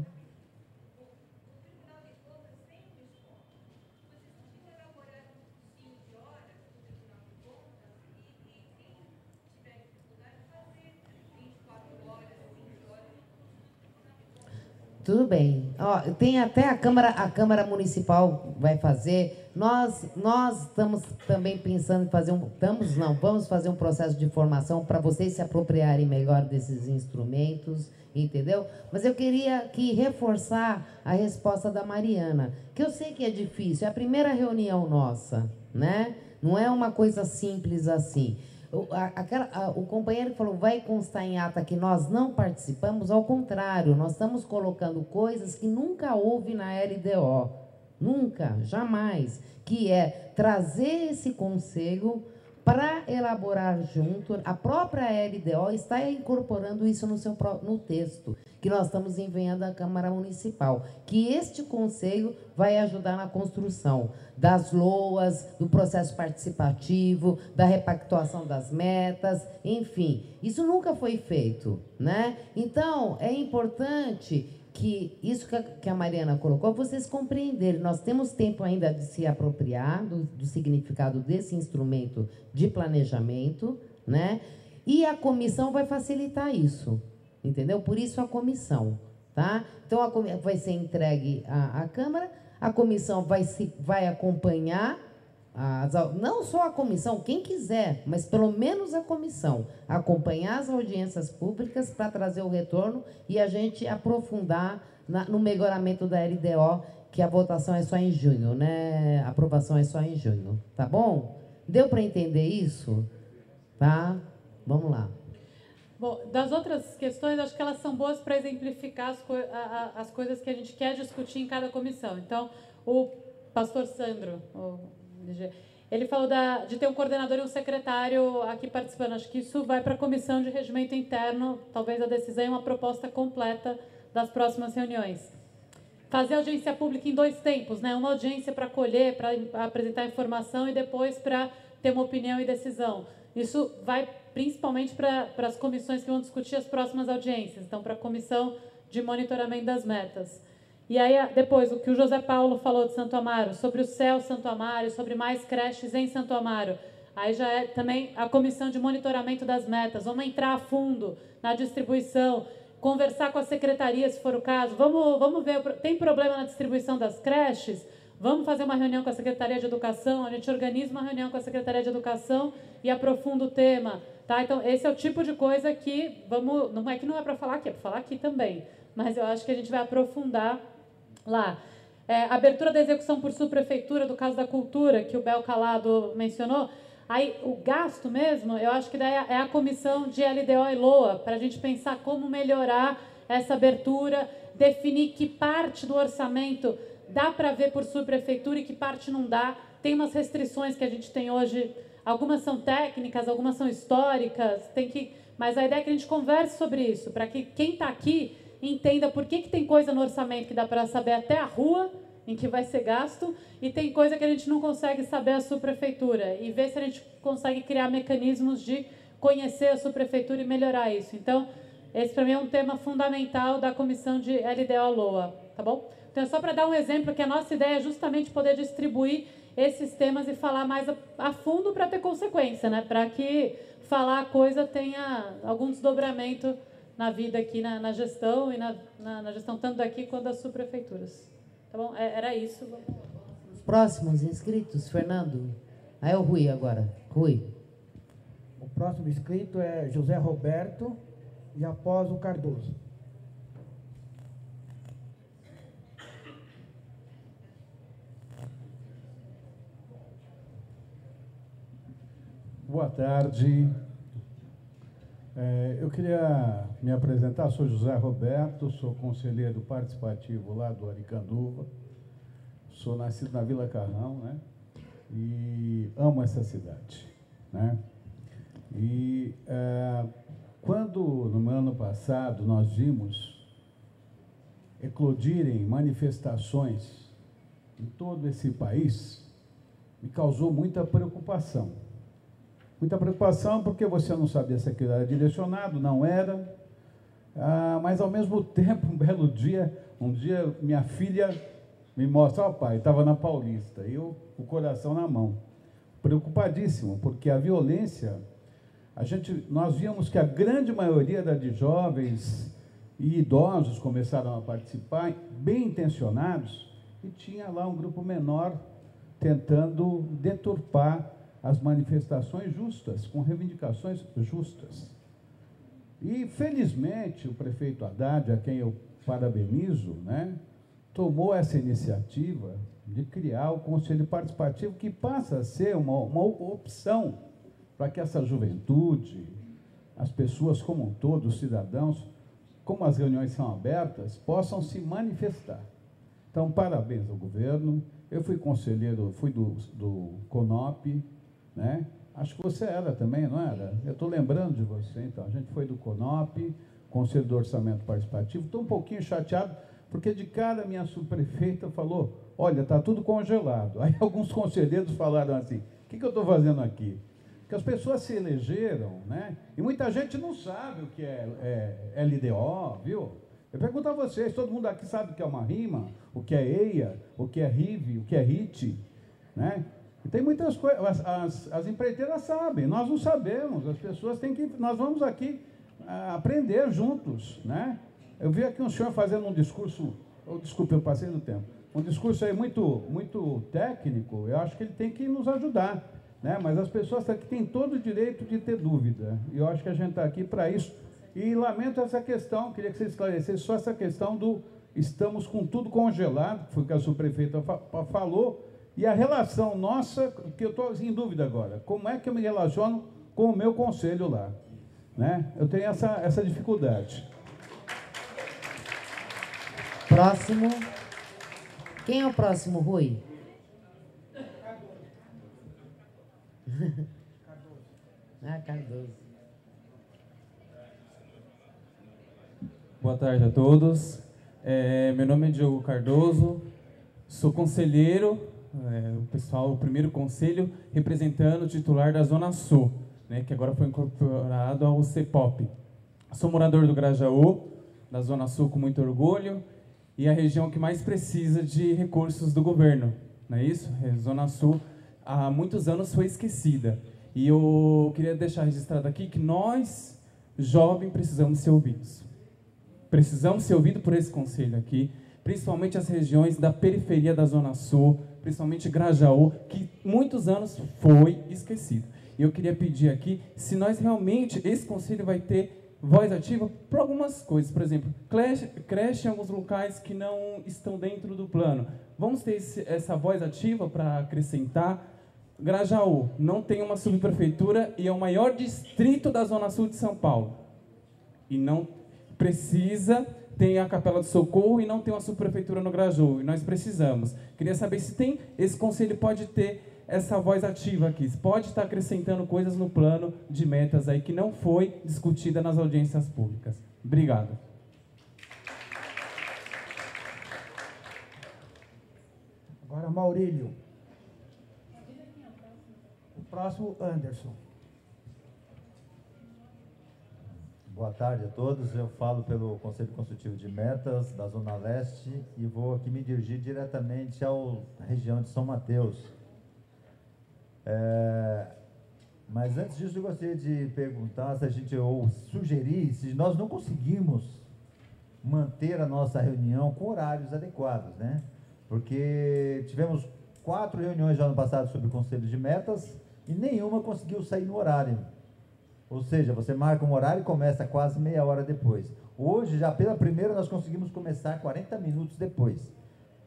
Tudo bem. Ó, tem até a Câmara Municipal vai fazer. Nós estamos também pensando em fazer vamos fazer um processo de formação para vocês se apropriarem melhor desses instrumentos, entendeu? Mas eu queria aqui reforçar a resposta da Mariana, que eu sei que é difícil, é a primeira reunião nossa, né? Não é uma coisa simples assim. O companheiro que falou, vai constar em ata que nós não participamos, ao contrário, nós estamos colocando coisas que nunca houve na LDO, nunca, jamais, que é trazer esse conselho para elaborar junto, a própria LDO está incorporando isso no texto, que nós estamos enviando à Câmara Municipal, que este conselho vai ajudar na construção das LOAs, do processo participativo, da repactuação das metas, enfim, isso nunca foi feito, né? Então, é importante que isso que a Mariana colocou, vocês compreenderem. Nós temos tempo ainda de se apropriar do significado desse instrumento de planejamento, né? E a comissão vai facilitar isso, entendeu? Por isso a comissão, tá? Então, vai ser entregue à Câmara, a comissão vai acompanhar, não só a comissão, quem quiser, mas pelo menos a comissão, acompanhar as audiências públicas para trazer o retorno e a gente aprofundar no melhoramento da LDO, que a votação é só em junho, né? A aprovação é só em junho, tá bom? Deu para entender isso? Tá? Vamos lá. Bom, das outras questões, acho que elas são boas para exemplificar as coisas que a gente quer discutir em cada comissão. Então, o pastor Sandro, ele falou de ter um coordenador e um secretário aqui participando. Acho que isso vai para a comissão de regimento interno, talvez a decisão e uma proposta completa das próximas reuniões. Fazer audiência pública em 2 tempos, né? Uma audiência para colher, para apresentar informação e depois para ter uma opinião e decisão. Isso vai principalmente para as comissões que vão discutir as próximas audiências. Então, para a comissão de monitoramento das metas. E aí, depois, o que o José Paulo falou de Santo Amaro, sobre o CEL Santo Amaro, sobre mais creches em Santo Amaro. Aí já é também a comissão de monitoramento das metas. Vamos entrar a fundo na distribuição, conversar com a secretaria, se for o caso. Vamos ver, tem problema na distribuição das creches? Vamos fazer uma reunião com a Secretaria de Educação, a gente organiza uma reunião com a Secretaria de Educação e aprofunda o tema. Tá? Então, esse é o tipo de coisa que não é que não é para falar aqui, é para falar aqui também. Mas eu acho que a gente vai aprofundar lá. Abertura da execução por subprefeitura, do caso da cultura, que o Bel Calado mencionou. Aí, o gasto mesmo, eu acho que daí é a comissão de LDO e LOA, para a gente pensar como melhorar essa abertura, definir que parte do orçamento dá para ver por subprefeitura e que parte não dá. Tem umas restrições que a gente tem hoje, algumas são técnicas, algumas são históricas, mas a ideia é que a gente converse sobre isso, para que quem está aqui entenda por que tem coisa no orçamento que dá para saber até a rua em que vai ser gasto e tem coisa que a gente não consegue saber a subprefeitura e ver se a gente consegue criar mecanismos de conhecer a subprefeitura e melhorar isso. Então, esse para mim é um tema fundamental da comissão de LDO-LOA, tá bom? Então, é só para dar um exemplo que a nossa ideia é justamente poder distribuir esses temas e falar mais a fundo para ter consequência, né? Para que falar a coisa tenha algum desdobramento na vida aqui, na gestão e na gestão tanto daqui quanto das subprefeituras. Tá bom? Era isso. Os próximos inscritos, Fernando. Aí é o Rui agora. Rui. O próximo inscrito é José Roberto e após o Cardoso. Boa tarde. Eu queria me apresentar, sou José Roberto, sou conselheiro participativo lá do Aricanduva, sou nascido na Vila Carrão, né? E amo essa cidade, né? E quando, no ano passado, nós vimos eclodirem manifestações em todo esse país, me causou muita preocupação. Muita preocupação porque você não sabia se aquilo era direcionado, não era, mas ao mesmo tempo, um belo dia, minha filha me mostra, pai, estava na Paulista, e eu, o coração na mão, preocupadíssimo, porque a violência, nós víamos que a grande maioria de jovens e idosos começaram a participar, bem intencionados, e tinha lá um grupo menor tentando deturpar as manifestações justas, com reivindicações justas. E, felizmente, o prefeito Haddad, a quem eu parabenizo, né, tomou essa iniciativa de criar o Conselho Participativo, que passa a ser uma opção para que essa juventude, as pessoas como um todo, os cidadãos, como as reuniões são abertas, possam se manifestar. Então, parabéns ao governo. Eu fui conselheiro, fui do CONOP, né? Acho que você era também, não era? Eu estou lembrando de você, então. A gente foi do CONOP, Conselho do Orçamento Participativo. Estou um pouquinho chateado, porque de cara a minha subprefeita falou, olha, está tudo congelado. Aí alguns conselheiros falaram assim, o que eu estou fazendo aqui? Porque as pessoas se elegeram, né? E muita gente não sabe o que é LDO, viu? Eu pergunto a vocês, todo mundo aqui sabe o que é uma rima, o que é EIA, o que é RIV, o que é RIT, né? E tem muitas coisas, as empreiteiras sabem, nós não sabemos, as pessoas têm que, nós vamos aqui aprender juntos, né? Eu vi aqui um senhor fazendo um discurso, desculpe, eu passei do tempo, um discurso aí muito técnico, eu acho que ele tem que nos ajudar, né? Mas as pessoas aqui têm todo o direito de ter dúvida, e eu acho que a gente está aqui para isso. E lamento essa questão, queria que você esclarecesse só essa questão do estamos com tudo congelado, que foi o que a subprefeita falou, e a relação nossa, que eu estou em dúvida agora, como é que eu me relaciono com o meu conselho lá, né? Eu tenho essa dificuldade. Próximo. Quem é o próximo, Rui? Cardoso. Boa tarde a todos. Meu nome é Diogo Cardoso, sou conselheiro, o primeiro conselho representando o titular da Zona Sul, né, que agora foi incorporado ao CEPOP. Sou morador do Grajaú, da Zona Sul com muito orgulho, e a região que mais precisa de recursos do governo, não é isso? A Zona Sul há muitos anos foi esquecida. E eu queria deixar registrado aqui que nós, jovens, precisamos ser ouvidos. Precisamos ser ouvidos por esse conselho aqui, principalmente as regiões da periferia da Zona Sul, principalmente Grajaú, que muitos anos foi esquecido. E eu queria pedir aqui, se nós realmente, esse conselho vai ter voz ativa para algumas coisas, por exemplo, creche em alguns locais que não estão dentro do plano. Vamos ter essa voz ativa para acrescentar. Grajaú não tem uma subprefeitura e é o maior distrito da Zona Sul de São Paulo. E não precisa, tem a Capela do Socorro e não tem uma subprefeitura no Grajaú. E nós precisamos. Queria saber se esse conselho pode ter essa voz ativa aqui. Pode estar acrescentando coisas no plano de metas aí que não foi discutida nas audiências públicas. Obrigado. Agora, Maurílio. O próximo, Anderson. Boa tarde a todos. Eu falo pelo Conselho Consultivo de Metas da Zona Leste e vou aqui me dirigir diretamente à região de São Mateus. Mas antes disso, eu gostaria de perguntar se a gente, ou sugerir, se nós não conseguimos manter a nossa reunião com horários adequados, né? Porque tivemos 4 reuniões já no passado sobre o Conselho de Metas e nenhuma conseguiu sair no horário. Ou seja, você marca um horário e começa quase meia hora depois. Hoje, já pela primeira, nós conseguimos começar 40 minutos depois.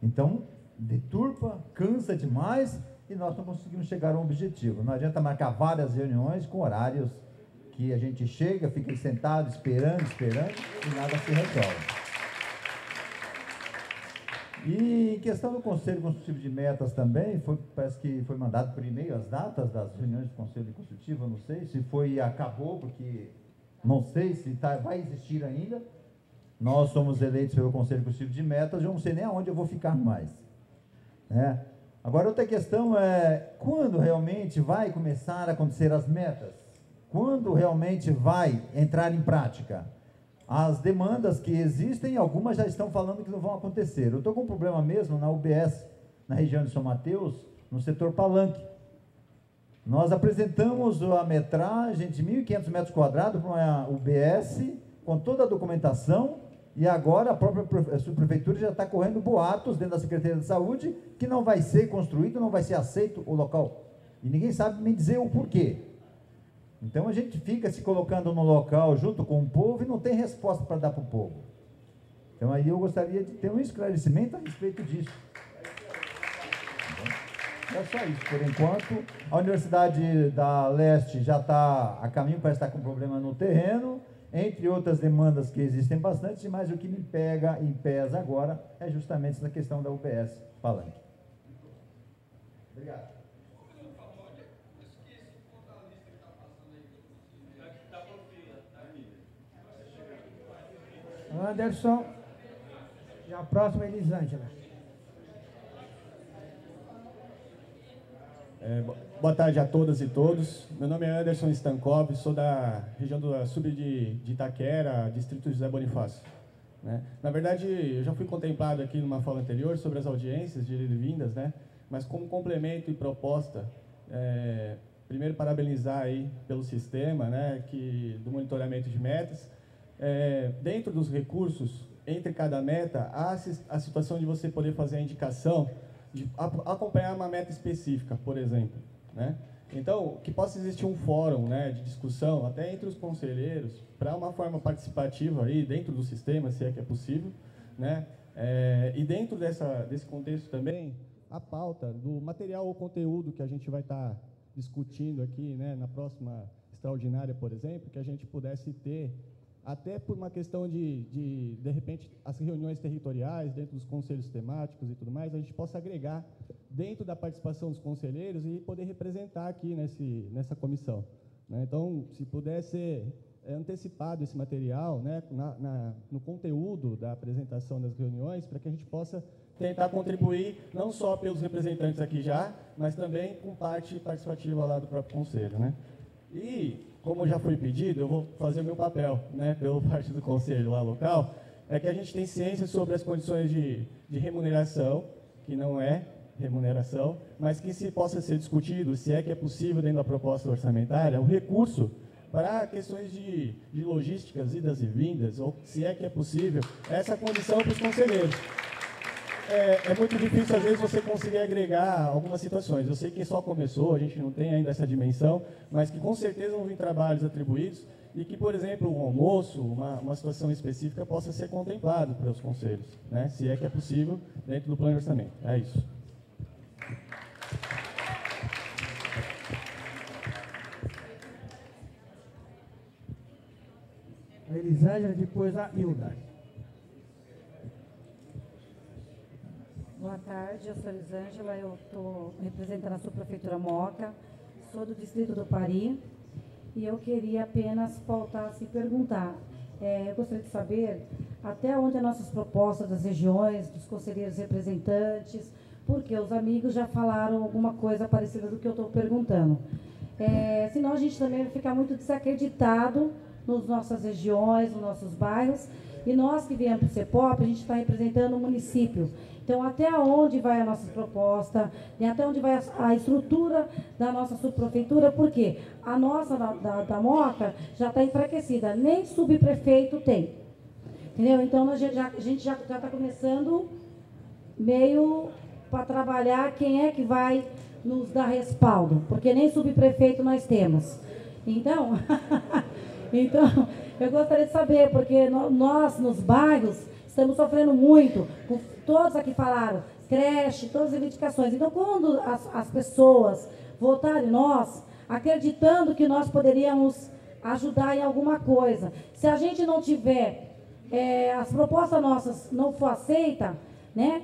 Então, deturpa, cansa demais e nós não conseguimos chegar a um objetivo. Não adianta marcar várias reuniões com horários que a gente chega, fica sentado esperando e nada se resolve. E em questão do Conselho Consultivo de Metas também, parece que foi mandado por e-mail as datas das reuniões do Conselho Consultivo, eu não sei se acabou, porque não sei se vai existir ainda. Nós somos eleitos pelo Conselho Consultivo de Metas, eu não sei nem aonde eu vou ficar mais. Né? Agora, outra questão é, quando realmente vai começar a acontecer as metas? Quando realmente vai entrar em prática? As demandas que existem, algumas já estão falando que não vão acontecer. Eu estou com um problema mesmo na UBS, na região de São Mateus, no setor Palanque. Nós apresentamos a metragem de 1.500 metros quadrados para uma UBS, com toda a documentação, e agora a própria subprefeitura já está correndo boatos dentro da Secretaria de Saúde que não vai ser construído, não vai ser aceito o local. E ninguém sabe me dizer o porquê. Então a gente fica se colocando no local junto com o povo e não tem resposta para dar para o povo. Então aí eu gostaria de ter um esclarecimento a respeito disso. É só isso, por enquanto. A Universidade da Leste já está a caminho, parece estar com problema no terreno, entre outras demandas que existem bastante, mas o que me pega em pés agora é justamente essa questão da UBS Palanque. Obrigado. Anderson, e a próxima é Elisângela. Boa tarde a todas e todos. Meu nome é Anderson Stankov, sou da região do sul de Itaquera, distrito José Bonifácio. Né? Na verdade, eu já fui contemplado aqui numa fala anterior sobre as audiências de vindas, né? Mas como complemento e proposta, primeiro parabenizar aí pelo sistema, né, do monitoramento de metas. Dentro dos recursos, entre cada meta, há a situação de você poder fazer a indicação de acompanhar uma meta específica, por exemplo. Né? Então, que possa existir um fórum, né, de discussão, até entre os conselheiros, para uma forma participativa aí dentro do sistema, se é que é possível. Né? E dentro desse contexto também, a pauta do material ou conteúdo que a gente vai estar discutindo aqui, né, na próxima extraordinária, por exemplo, que a gente pudesse ter, até por uma questão de repente, as reuniões territoriais, dentro dos conselhos temáticos e tudo mais, a gente possa agregar dentro da participação dos conselheiros e poder representar aqui nessa comissão. Né? Então, se puder ser antecipado esse material, né, no conteúdo da apresentação das reuniões, para que a gente possa tentar contribuir, não só pelos representantes aqui já, mas também com parte participativa lá do próprio conselho. Né? E, como já foi pedido, eu vou fazer o meu papel, né, pelo parte do conselho lá local, é que a gente tem ciência sobre as condições de remuneração, que não é remuneração, mas que se possa ser discutido, se é que é possível dentro da proposta orçamentária, o recurso para questões de logísticas, idas e vindas, ou se é que é possível, essa condição para os conselheiros. É muito difícil, às vezes, você conseguir agregar algumas situações. Eu sei que só começou, a gente não tem ainda essa dimensão, mas que com certeza vão vir trabalhos atribuídos e que, por exemplo, um almoço, uma situação específica possa ser contemplado pelos conselhos, né? Se é que é possível, dentro do plano de orçamento. É isso. A Elisângela, depois a Hilda. Boa tarde, eu sou Elisângela, eu estou representando a subprefeitura Moca, sou do distrito do Pari, e eu queria apenas pautar, se perguntar, eu gostaria de saber até onde as nossas propostas das regiões, dos conselheiros representantes, porque os amigos já falaram alguma coisa parecida do que eu estou perguntando. Senão a gente também vai ficar muito desacreditado nas nossas regiões, nos nossos bairros, e nós que viemos para o CEPOP, a gente está representando o município. Então, até onde vai a nossa proposta, até onde vai a estrutura da nossa subprefeitura, porque a nossa da Moca já está enfraquecida, nem subprefeito tem. Entendeu? Então, a gente já está começando meio para trabalhar quem é que vai nos dar respaldo, porque nem subprefeito nós temos. Então, eu gostaria de saber, porque nós, nos bairros, estamos sofrendo muito, todos aqui falaram, creche, todas as reivindicações. Então, quando as pessoas votarem em nós, acreditando que nós poderíamos ajudar em alguma coisa. Se a gente não tiver, as propostas nossas não for aceitas, né?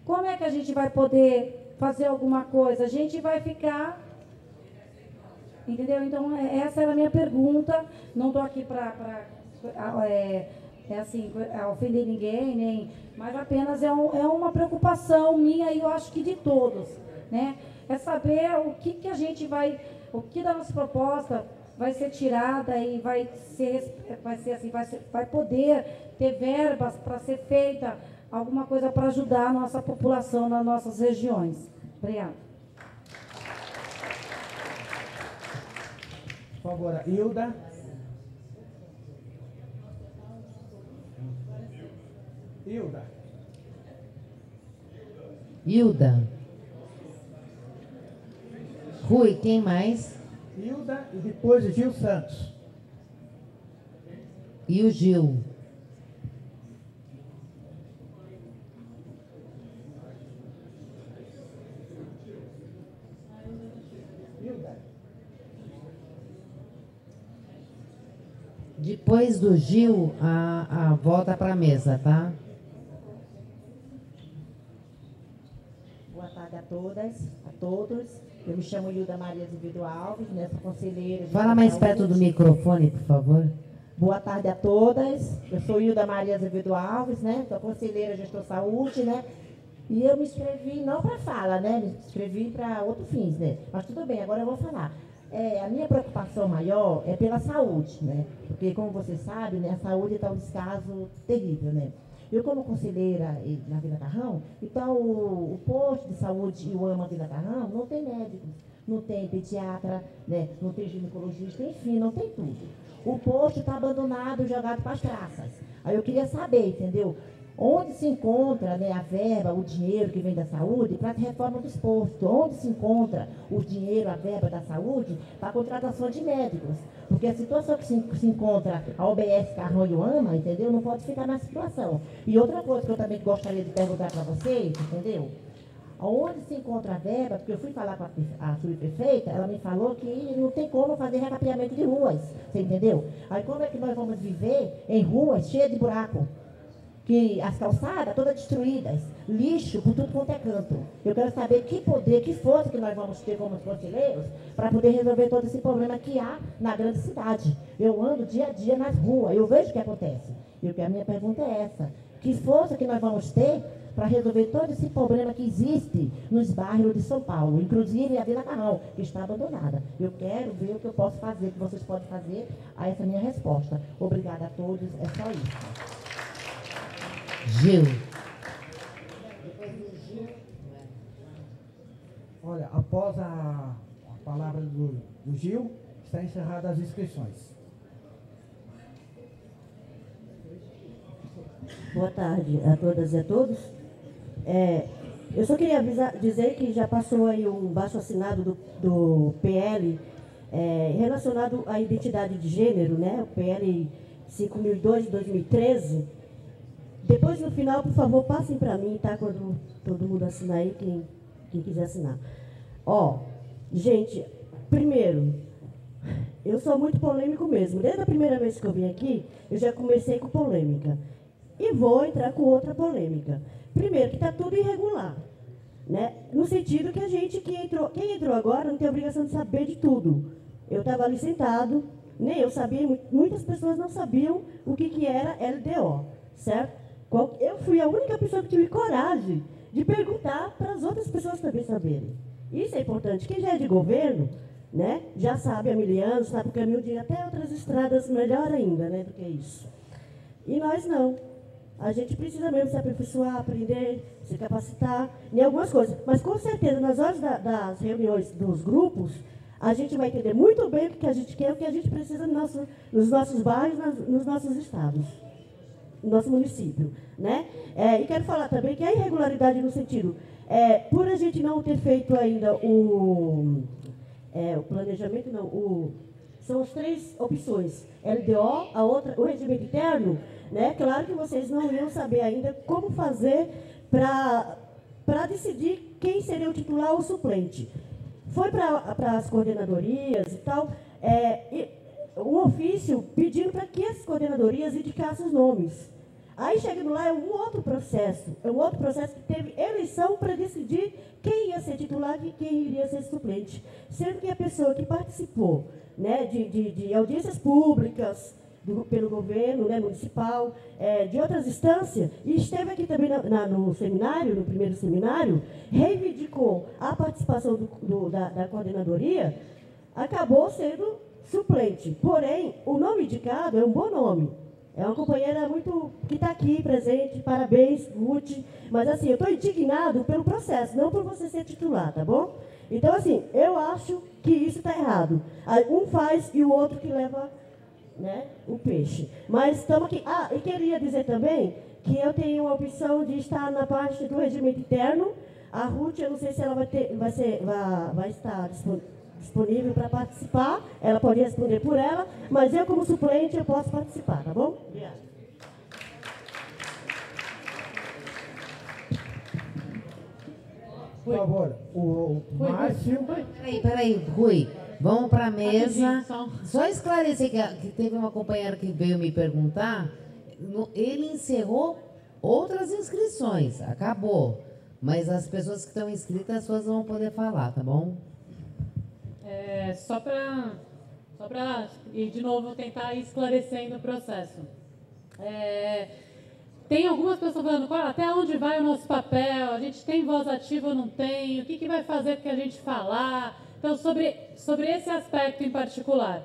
Como é que a gente vai poder fazer alguma coisa? A gente vai ficar... Entendeu? Então, essa era a minha pergunta. Não estou aqui para ofender ninguém, mas apenas é uma preocupação minha e eu acho que de todos, né? É saber o que a gente vai, o que da nossa proposta vai ser tirada e vai poder ter verbas para ser feita alguma coisa para ajudar a nossa população nas nossas regiões. Obrigada. Por favor, Hilda. Hilda. Rui, quem mais? Hilda e depois o Gil Santos. E o Gil. Depois do Gil, a volta para a mesa, tá? Boa tarde a todas, a todos. Eu me chamo Hilda Maria Azevedo Alves, nessa conselheira... Fala mais perto do microfone, por favor. Boa tarde a todas. Eu sou Hilda Maria Azevedo Alves, né? Sou conselheira gestor saúde, né? E eu me inscrevi não para fala, né? Me inscrevi para outros fins, né? Mas tudo bem, agora eu vou falar. A minha preocupação maior é pela saúde, né? Porque, como você sabe, né, a saúde está um descaso terrível, né? Eu, como conselheira na Vila Carrão, então o posto de saúde e o AMA Vila Carrão não tem médicos, não tem pediatra, né, não tem ginecologista, enfim, não tem tudo. O posto está abandonado, jogado para as traças. Aí eu queria saber, entendeu? Onde se encontra, né, a verba, o dinheiro que vem da saúde para a reforma dos postos? Onde se encontra o dinheiro, a verba da saúde para a contratação de médicos? Porque a situação que se encontra a OBS Carrão e o AMA, entendeu? Não pode ficar na situação. E outra coisa que eu também gostaria de perguntar para vocês, entendeu? Onde se encontra a verba, porque eu fui falar com a subprefeita, ela me falou que não tem como fazer recapeamento de ruas, você entendeu? Aí como é que nós vamos viver em ruas cheias de buraco? Que as calçadas todas destruídas, lixo por tudo quanto é canto. Eu quero saber que poder, que força que nós vamos ter como conselheiros para poder resolver todo esse problema que há na grande cidade. Eu ando dia a dia nas ruas, eu vejo o que acontece. E a minha pergunta é essa: que força que nós vamos ter para resolver todo esse problema que existe nos bairros de São Paulo, inclusive a Vila Carrão, que está abandonada. Eu quero ver o que eu posso fazer, o que vocês podem fazer a essa minha resposta. Obrigada a todos, é só isso. Gil. Olha, após a palavra do Gil, está encerradas as inscrições. Boa tarde a todas e a todos. Eu só queria dizer que já passou aí um baixo-assinado do PL relacionado à identidade de gênero, né? O PL 5002 de 2013. Depois, no final, por favor, passem para mim, tá? Quando todo mundo assinar aí, quem quiser assinar. Gente, primeiro, eu sou muito polêmico mesmo. Desde a primeira vez que eu vim aqui, eu já comecei com polêmica. E vou entrar com outra polêmica. Primeiro, que está tudo irregular, né? No sentido que quem entrou agora não tem obrigação de saber de tudo. Eu estava ali sentado, nem eu sabia, muitas pessoas não sabiam o que era LDO, certo? Eu fui a única pessoa que tive coragem de perguntar para as outras pessoas também saberem. Isso é importante. Quem já é de governo, né, já sabe há 1000 anos, sabe o caminho de até outras estradas melhor ainda, né, do que isso. E nós não. A gente precisa mesmo se aperfeiçoar, aprender, se capacitar em algumas coisas. Mas, com certeza, nas horas das reuniões dos grupos, a gente vai entender muito bem o que a gente quer, o que a gente precisa nos nossos bairros, nos nossos estados. No nosso município, né? E quero falar também que a irregularidade no sentido, por a gente não ter feito ainda o planejamento, não, são as 3 opções, LDO, a outra, o regimento interno, né? Claro que vocês não iam saber ainda como fazer para decidir quem seria o titular ou o suplente. Foi para as coordenadorias e tal, um ofício pedindo para que as coordenadorias indicassem os nomes. Aí, chegando lá, é um outro processo que teve eleição para decidir quem ia ser titular e quem iria ser suplente. Sendo que a pessoa que participou, né, de audiências públicas pelo governo, né, municipal, de outras instâncias, e esteve aqui também no seminário, no primeiro seminário, reivindicou a participação da coordenadoria, acabou sendo suplente. Porém, o nome indicado é um bom nome. É uma companheira que está aqui presente, parabéns, Ruth. Mas, assim, eu estou indignado pelo processo, não por você ser titular, tá bom? Então, assim, eu acho que isso está errado. Um faz e o outro que leva, né, o peixe. Mas estamos aqui. Ah, e queria dizer também que eu tenho a opção de estar na parte do regimento interno. A Ruth, eu não sei se ela vai estar disponível para participar, ela pode responder por ela, mas eu, como suplente, eu posso participar, tá bom? Obrigada. Por favor, o Márcio... Peraí, Rui, vamos para a mesa. Só esclarecer que teve uma companheira que veio me perguntar, ele encerrou outras inscrições, acabou, mas as pessoas que estão inscritas, suas vão poder falar, tá bom? Só para ir de novo tentar ir esclarecendo o processo. Tem algumas pessoas falando, até onde vai o nosso papel? A gente tem voz ativa ou não tem? O que vai fazer com que a gente falar? Então, sobre esse aspecto em particular.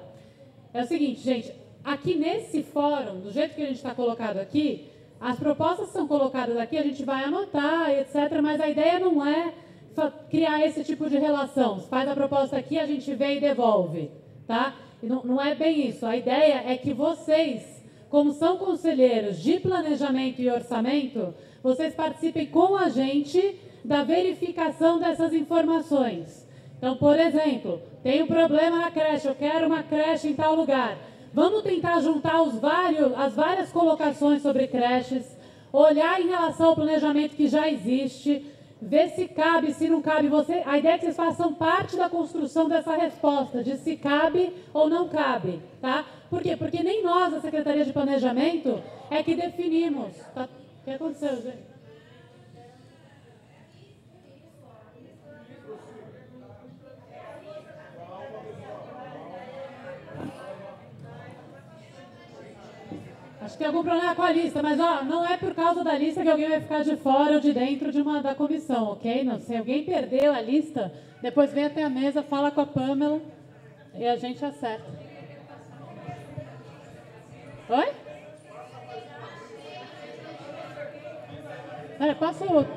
É o seguinte, gente, aqui nesse fórum, do jeito que a gente está colocado aqui, as propostas são colocadas aqui, a gente vai anotar, etc., mas a ideia não é criar esse tipo de relação. Você faz a proposta aqui, a gente vê e devolve, tá? E não é bem isso. A ideia é que vocês, como são conselheiros de planejamento e orçamento, vocês participem com a gente da verificação dessas informações. Então, por exemplo, tem um problema na creche, eu quero uma creche em tal lugar. Vamos tentar juntar as várias colocações sobre creches, olhar em relação ao planejamento que já existe, ver se cabe, se não cabe. A ideia é que vocês façam parte da construção dessa resposta, de se cabe ou não cabe, tá? Por quê? Porque nem nós, da Secretaria de Planejamento, é que definimos. Tá? O que aconteceu, gente? Acho que tem algum problema com a lista, mas não é por causa da lista que alguém vai ficar de fora ou de dentro da comissão, ok? Não, se alguém perdeu a lista, depois vem até a mesa, fala com a Pamela e a gente acerta. Oi? Passa o outro.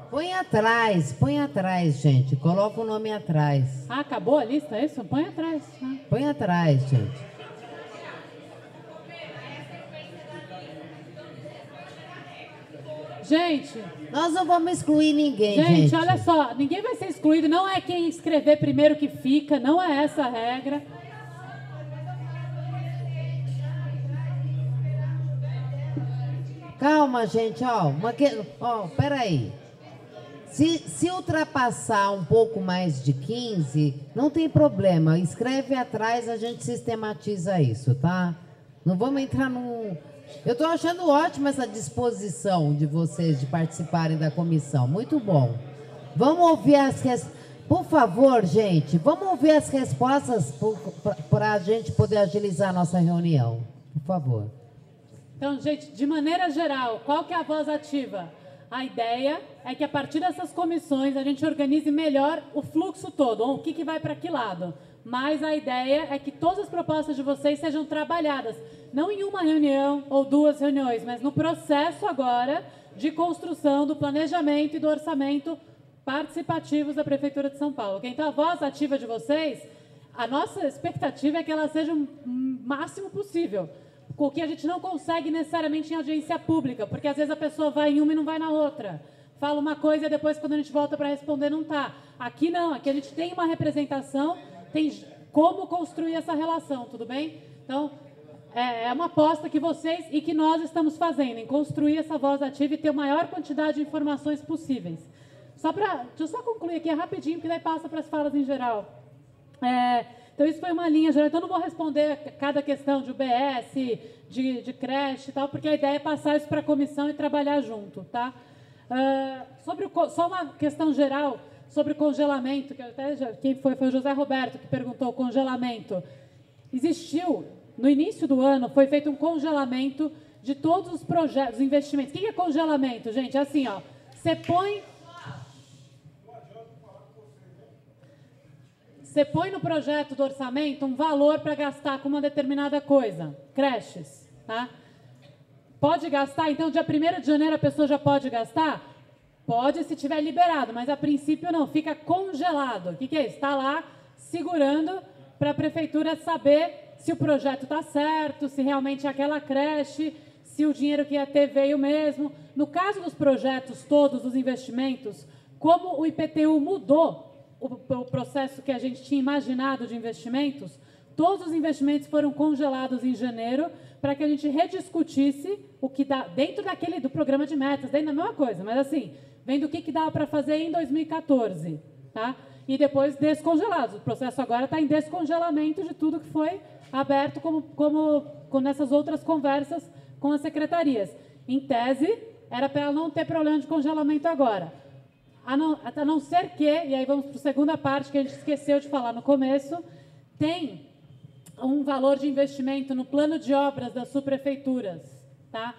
Põe atrás, gente. Coloca o nome atrás. Acabou a lista, é isso? Põe atrás. Põe atrás, gente. Gente, nós não vamos excluir ninguém, gente. Gente, olha só, ninguém vai ser excluído, não é quem escrever primeiro que fica, não é essa a regra. Calma, gente, peraí. Se ultrapassar um pouco mais de 15, não tem problema, escreve atrás, a gente sistematiza isso, tá? Não vamos entrar num... Eu estou achando ótima essa disposição de vocês de participarem da comissão. Muito bom. Vamos ouvir Por favor, gente, vamos ouvir as respostas para a gente poder agilizar a nossa reunião. Por favor. Então, gente, de maneira geral, qual que é a voz ativa? A ideia é que a partir dessas comissões a gente organize melhor o fluxo todo, o que vai para que lado. Mas a ideia é que todas as propostas de vocês sejam trabalhadas, não em uma reunião ou 2 reuniões, mas no processo agora de construção do planejamento e do orçamento participativos da Prefeitura de São Paulo. Então, a voz ativa de vocês, a nossa expectativa é que ela seja o máximo possível, o que a gente não consegue necessariamente em audiência pública, porque às vezes a pessoa vai em uma e não vai na outra. Fala uma coisa e depois, quando a gente volta para responder, não está. Aqui não, aqui a gente tem uma representação, tem como construir essa relação, tudo bem? Então, é uma aposta que vocês e que nós estamos fazendo, em construir essa voz ativa e ter a maior quantidade de informações possíveis. Deixa eu só concluir aqui rapidinho, porque daí passa para as falas em geral. Então, isso foi uma linha geral. Então, eu não vou responder cada questão de UBS, de creche e tal, porque a ideia é passar isso para a comissão e trabalhar junto, tá? Só uma questão geral sobre congelamento, que até quem foi o José Roberto que perguntou o congelamento. Existiu, no início do ano, foi feito um congelamento de todos os projetos, investimentos. O que é congelamento, gente? É assim, ó, você põe no projeto do orçamento um valor para gastar com uma determinada coisa, creches, tá? Pode gastar, então, dia 1º de janeiro a pessoa já pode gastar? Pode, se tiver liberado, mas a princípio não, fica congelado. O que é isso? Está lá segurando para a prefeitura saber se o projeto está certo, se realmente é aquela creche, se o dinheiro que ia ter veio mesmo. No caso dos projetos todos, dos investimentos, como o IPTU mudou o processo que a gente tinha imaginado de investimentos, todos os investimentos foram congelados em janeiro para que a gente rediscutisse o que dá dentro do programa de metas, dentro da mesma coisa, mas assim, vendo o que dava para fazer em 2014, tá? E depois descongelados. O processo agora está em descongelamento de tudo que foi aberto como nessas outras conversas com as secretarias. Em tese, era para ela não ter problema de congelamento agora. A não ser que, e aí vamos para a segunda parte que a gente esqueceu de falar no começo, tem um valor de investimento no plano de obras das subprefeituras, tá?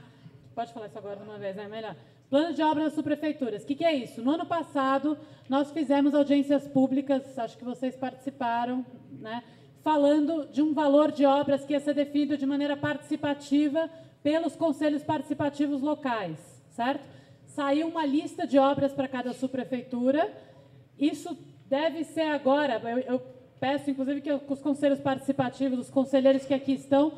Pode falar isso agora de uma vez, é melhor. Plano de obras das subprefeituras. O que é isso? No ano passado, nós fizemos audiências públicas, acho que vocês participaram, né? Falando de um valor de obras que ia ser definido de maneira participativa pelos conselhos participativos locais, certo? Saiu uma lista de obras para cada subprefeitura. Isso deve ser agora, eu peço, inclusive, que os conselhos participativos, os conselheiros que aqui estão,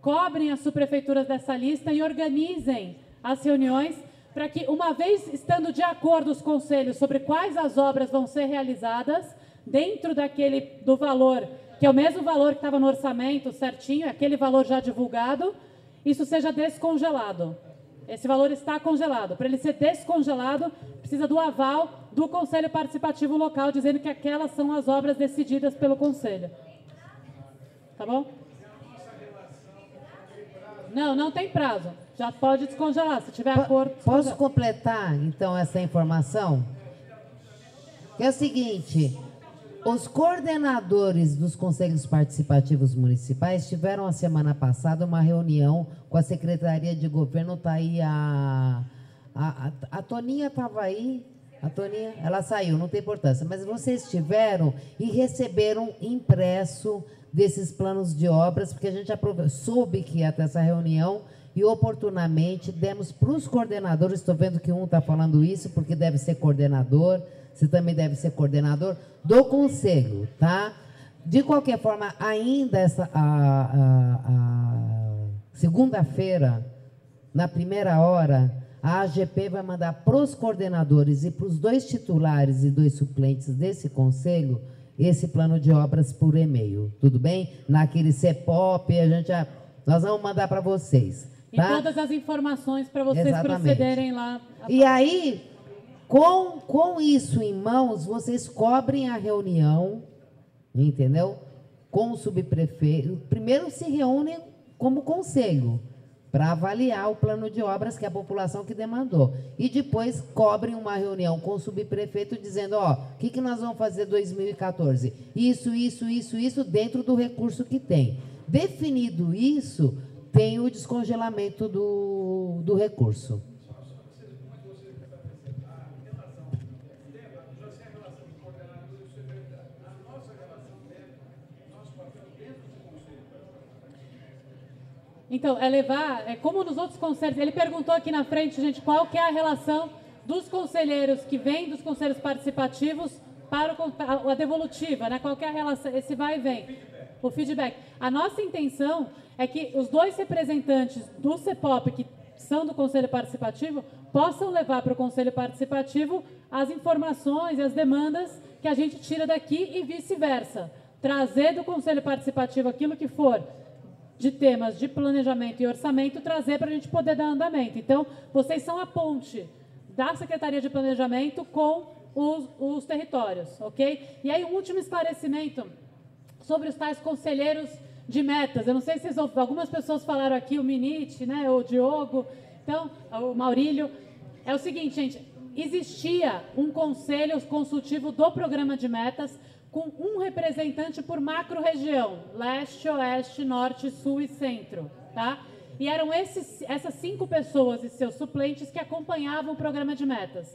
cobrem as subprefeituras dessa lista e organizem as reuniões para que, uma vez estando de acordo os conselhos sobre quais as obras vão ser realizadas, dentro do valor, que é o mesmo valor que estava no orçamento, certinho, aquele valor já divulgado, isso seja descongelado. Esse valor está congelado. Para ele ser descongelado, precisa do aval do Conselho Participativo Local, dizendo que aquelas são as obras decididas pelo Conselho. Tá bom? Não tem prazo. Já pode descongelar, se tiver acordo. Posso completar, então, essa informação? É o seguinte, os coordenadores dos conselhos participativos municipais tiveram a semana passada uma reunião com a Secretaria de Governo. Está aí a Toninha estava aí, a Toninha, ela saiu, não tem importância, mas vocês tiveram e receberam impresso desses planos de obras, porque a gente soube que ia ter essa reunião e oportunamente demos para os coordenadores. Estou vendo que um está falando isso porque deve ser coordenador, você também deve ser coordenador do conselho, tá? De qualquer forma, ainda segunda-feira, na primeira hora, a AGP vai mandar para os coordenadores e para os 2 titulares e 2 suplentes desse conselho esse plano de obras por e-mail, tudo bem? Naquele CEPOP, nós vamos mandar para vocês. Tá? E todas as informações para vocês procederem lá. E aí, com isso em mãos, vocês cobrem a reunião, entendeu? Com o subprefeito. Primeiro se reúnem como conselho, para avaliar o plano de obras que a população que demandou. E depois cobrem uma reunião com o subprefeito dizendo, ó, o que nós vamos fazer em 2014? Isso, dentro do recurso que tem. Definido isso, tem o descongelamento do recurso. Então, como nos outros conselhos, ele perguntou aqui na frente, gente, qual que é a relação dos conselheiros que vêm dos conselhos participativos para a devolutiva, né? Qual que é a relação, esse vai e vem, o feedback. A nossa intenção é que os 2 representantes do CEPOP, que são do Conselho Participativo, possam levar para o Conselho Participativo as informações e as demandas que a gente tira daqui e vice-versa. Trazer do Conselho Participativo aquilo que for de temas de planejamento e orçamento, trazer para a gente poder dar andamento. Então, vocês são a ponte da Secretaria de Planejamento com os territórios, ok? E aí, um último esclarecimento sobre os tais conselheiros de metas. Eu não sei se vocês ouviram, algumas pessoas falaram aqui, o Minite, né, o Diogo, então, o Maurílio. É o seguinte, gente, existia um conselho consultivo do programa de metas com um representante por macro-região, leste, oeste, norte, sul e centro, tá? E eram essas 5 pessoas e seus suplentes que acompanhavam o programa de metas.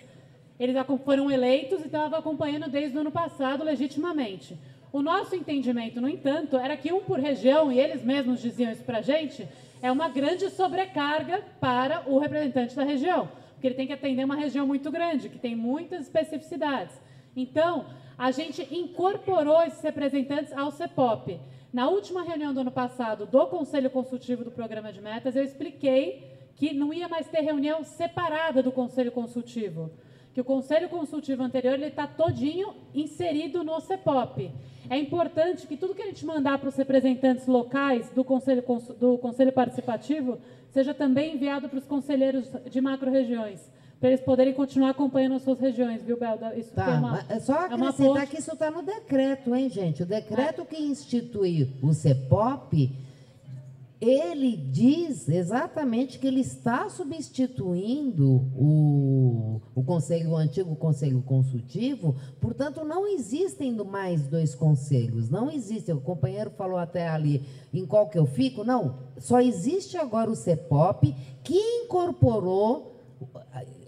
Eles foram eleitos e estavam acompanhando desde o ano passado, legitimamente. O nosso entendimento, no entanto, era que um por região, e eles mesmos diziam isso para a gente, é uma grande sobrecarga para o representante da região, porque ele tem que atender uma região muito grande, que tem muitas especificidades. Então, a gente incorporou esses representantes ao CEPOP. Na última reunião do ano passado do Conselho Consultivo do Programa de Metas, eu expliquei que não ia mais ter reunião separada do Conselho Consultivo, que o Conselho Consultivo anterior está todinho inserido no CEPOP. É importante que tudo que a gente mandar para os representantes locais do Conselho Participativo seja também enviado para os conselheiros de macro-regiões, para eles poderem continuar acompanhando as suas regiões, viu, Belda? Isso tá, é só acrescentar que isso está no decreto, hein, gente? O decreto que institui o CEPOP, ele diz exatamente que ele está substituindo o antigo Conselho Consultivo, portanto, não existem mais 2 conselhos, não existe. O companheiro falou até ali, em qual que eu fico? Não, só existe agora o CEPOP, que incorporou,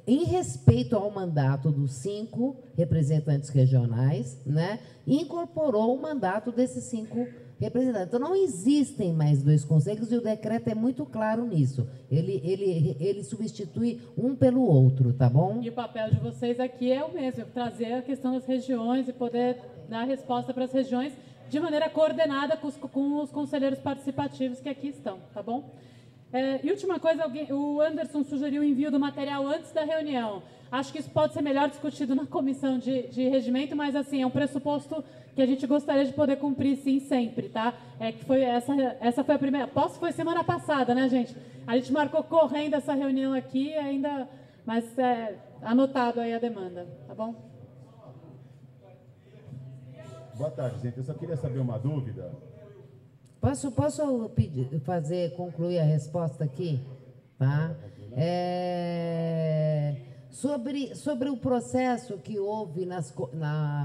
em respeito ao mandato dos 5 representantes regionais, né, incorporou o mandato desses 5 representantes. Então, não existem mais 2 conselhos e o decreto é muito claro nisso. Ele substitui um pelo outro, tá bom? E o papel de vocês aqui é o mesmo, trazer a questão das regiões e poder dar resposta para as regiões de maneira coordenada com os conselheiros participativos que aqui estão, tá bom? E última coisa, o Anderson sugeriu o envio do material antes da reunião. Acho que isso pode ser melhor discutido na comissão de regimento, mas assim, é um pressuposto que a gente gostaria de poder cumprir, sim, sempre, tá? Que foi essa foi a primeira. Foi semana passada, né, gente? A gente marcou correndo essa reunião aqui, ainda, mas anotado aí a demanda, tá bom? Boa tarde, gente. Eu só queria saber uma dúvida. Posso concluir a resposta aqui? Tá? Sobre o processo que houve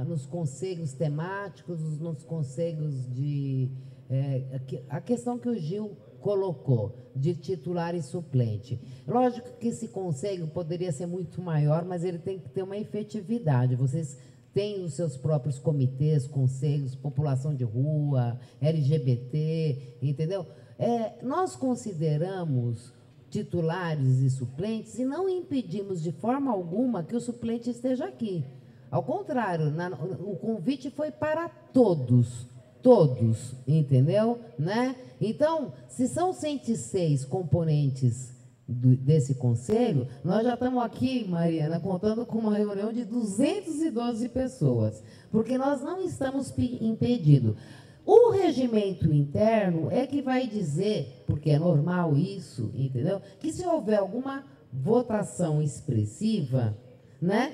nos conselhos temáticos, nos conselhos a questão que o Gil colocou, de titular e suplente. Lógico que esse conselho poderia ser muito maior, mas ele tem que ter uma efetividade. Vocês têm os seus próprios comitês, conselhos, população de rua, LGBT, entendeu? Nós consideramos titulares e suplentes e não impedimos de forma alguma que o suplente esteja aqui. Ao contrário, o convite foi para todos, entendeu? Né? Então, se são 106 componentes desse conselho, nós já estamos aqui, Mariana, contando com uma reunião de 212 pessoas, porque nós não estamos impedindo. O regimento interno é que vai dizer, porque é normal isso, entendeu? Que se houver alguma votação expressiva, né,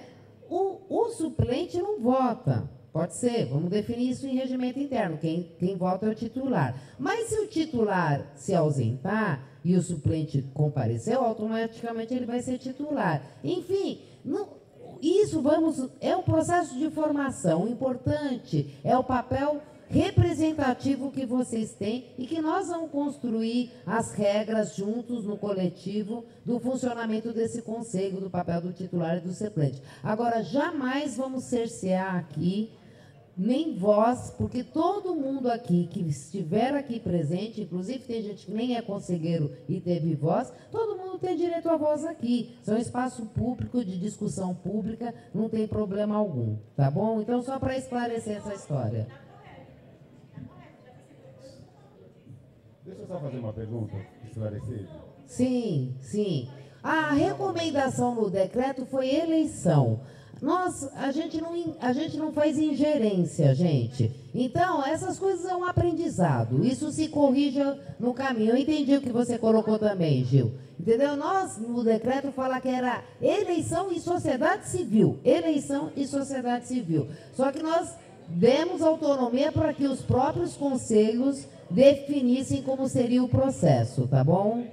o suplente não vota. Pode ser, vamos definir isso em regimento interno, quem vota é o titular. Mas se o titular se ausentar e o suplente compareceu, automaticamente ele vai ser titular. Enfim, é um processo de formação. O importante é o papel representativo que vocês têm e que nós vamos construir as regras juntos no coletivo do funcionamento desse conselho, do papel do titular e do suplente. Agora, jamais vamos cercear aqui, nem vós, porque todo mundo aqui que estiver aqui presente, inclusive tem gente que nem é conselheiro e teve voz, todo mundo tem direito à voz aqui. Isso é um espaço público, de discussão pública, não tem problema algum, tá bom? Então, só para esclarecer essa história. Deixa eu só fazer uma pergunta, esclarecer. Sim. A recomendação no decreto foi eleição. A gente não faz ingerência, gente. Então, essas coisas é um aprendizado. Isso se corrige no caminho. Eu entendi o que você colocou também, Gil. Entendeu? Nós, no decreto, fala que era eleição e sociedade civil. Eleição e sociedade civil. Só que nós demos autonomia para que os próprios conselhos definissem como seria o processo, tá bom?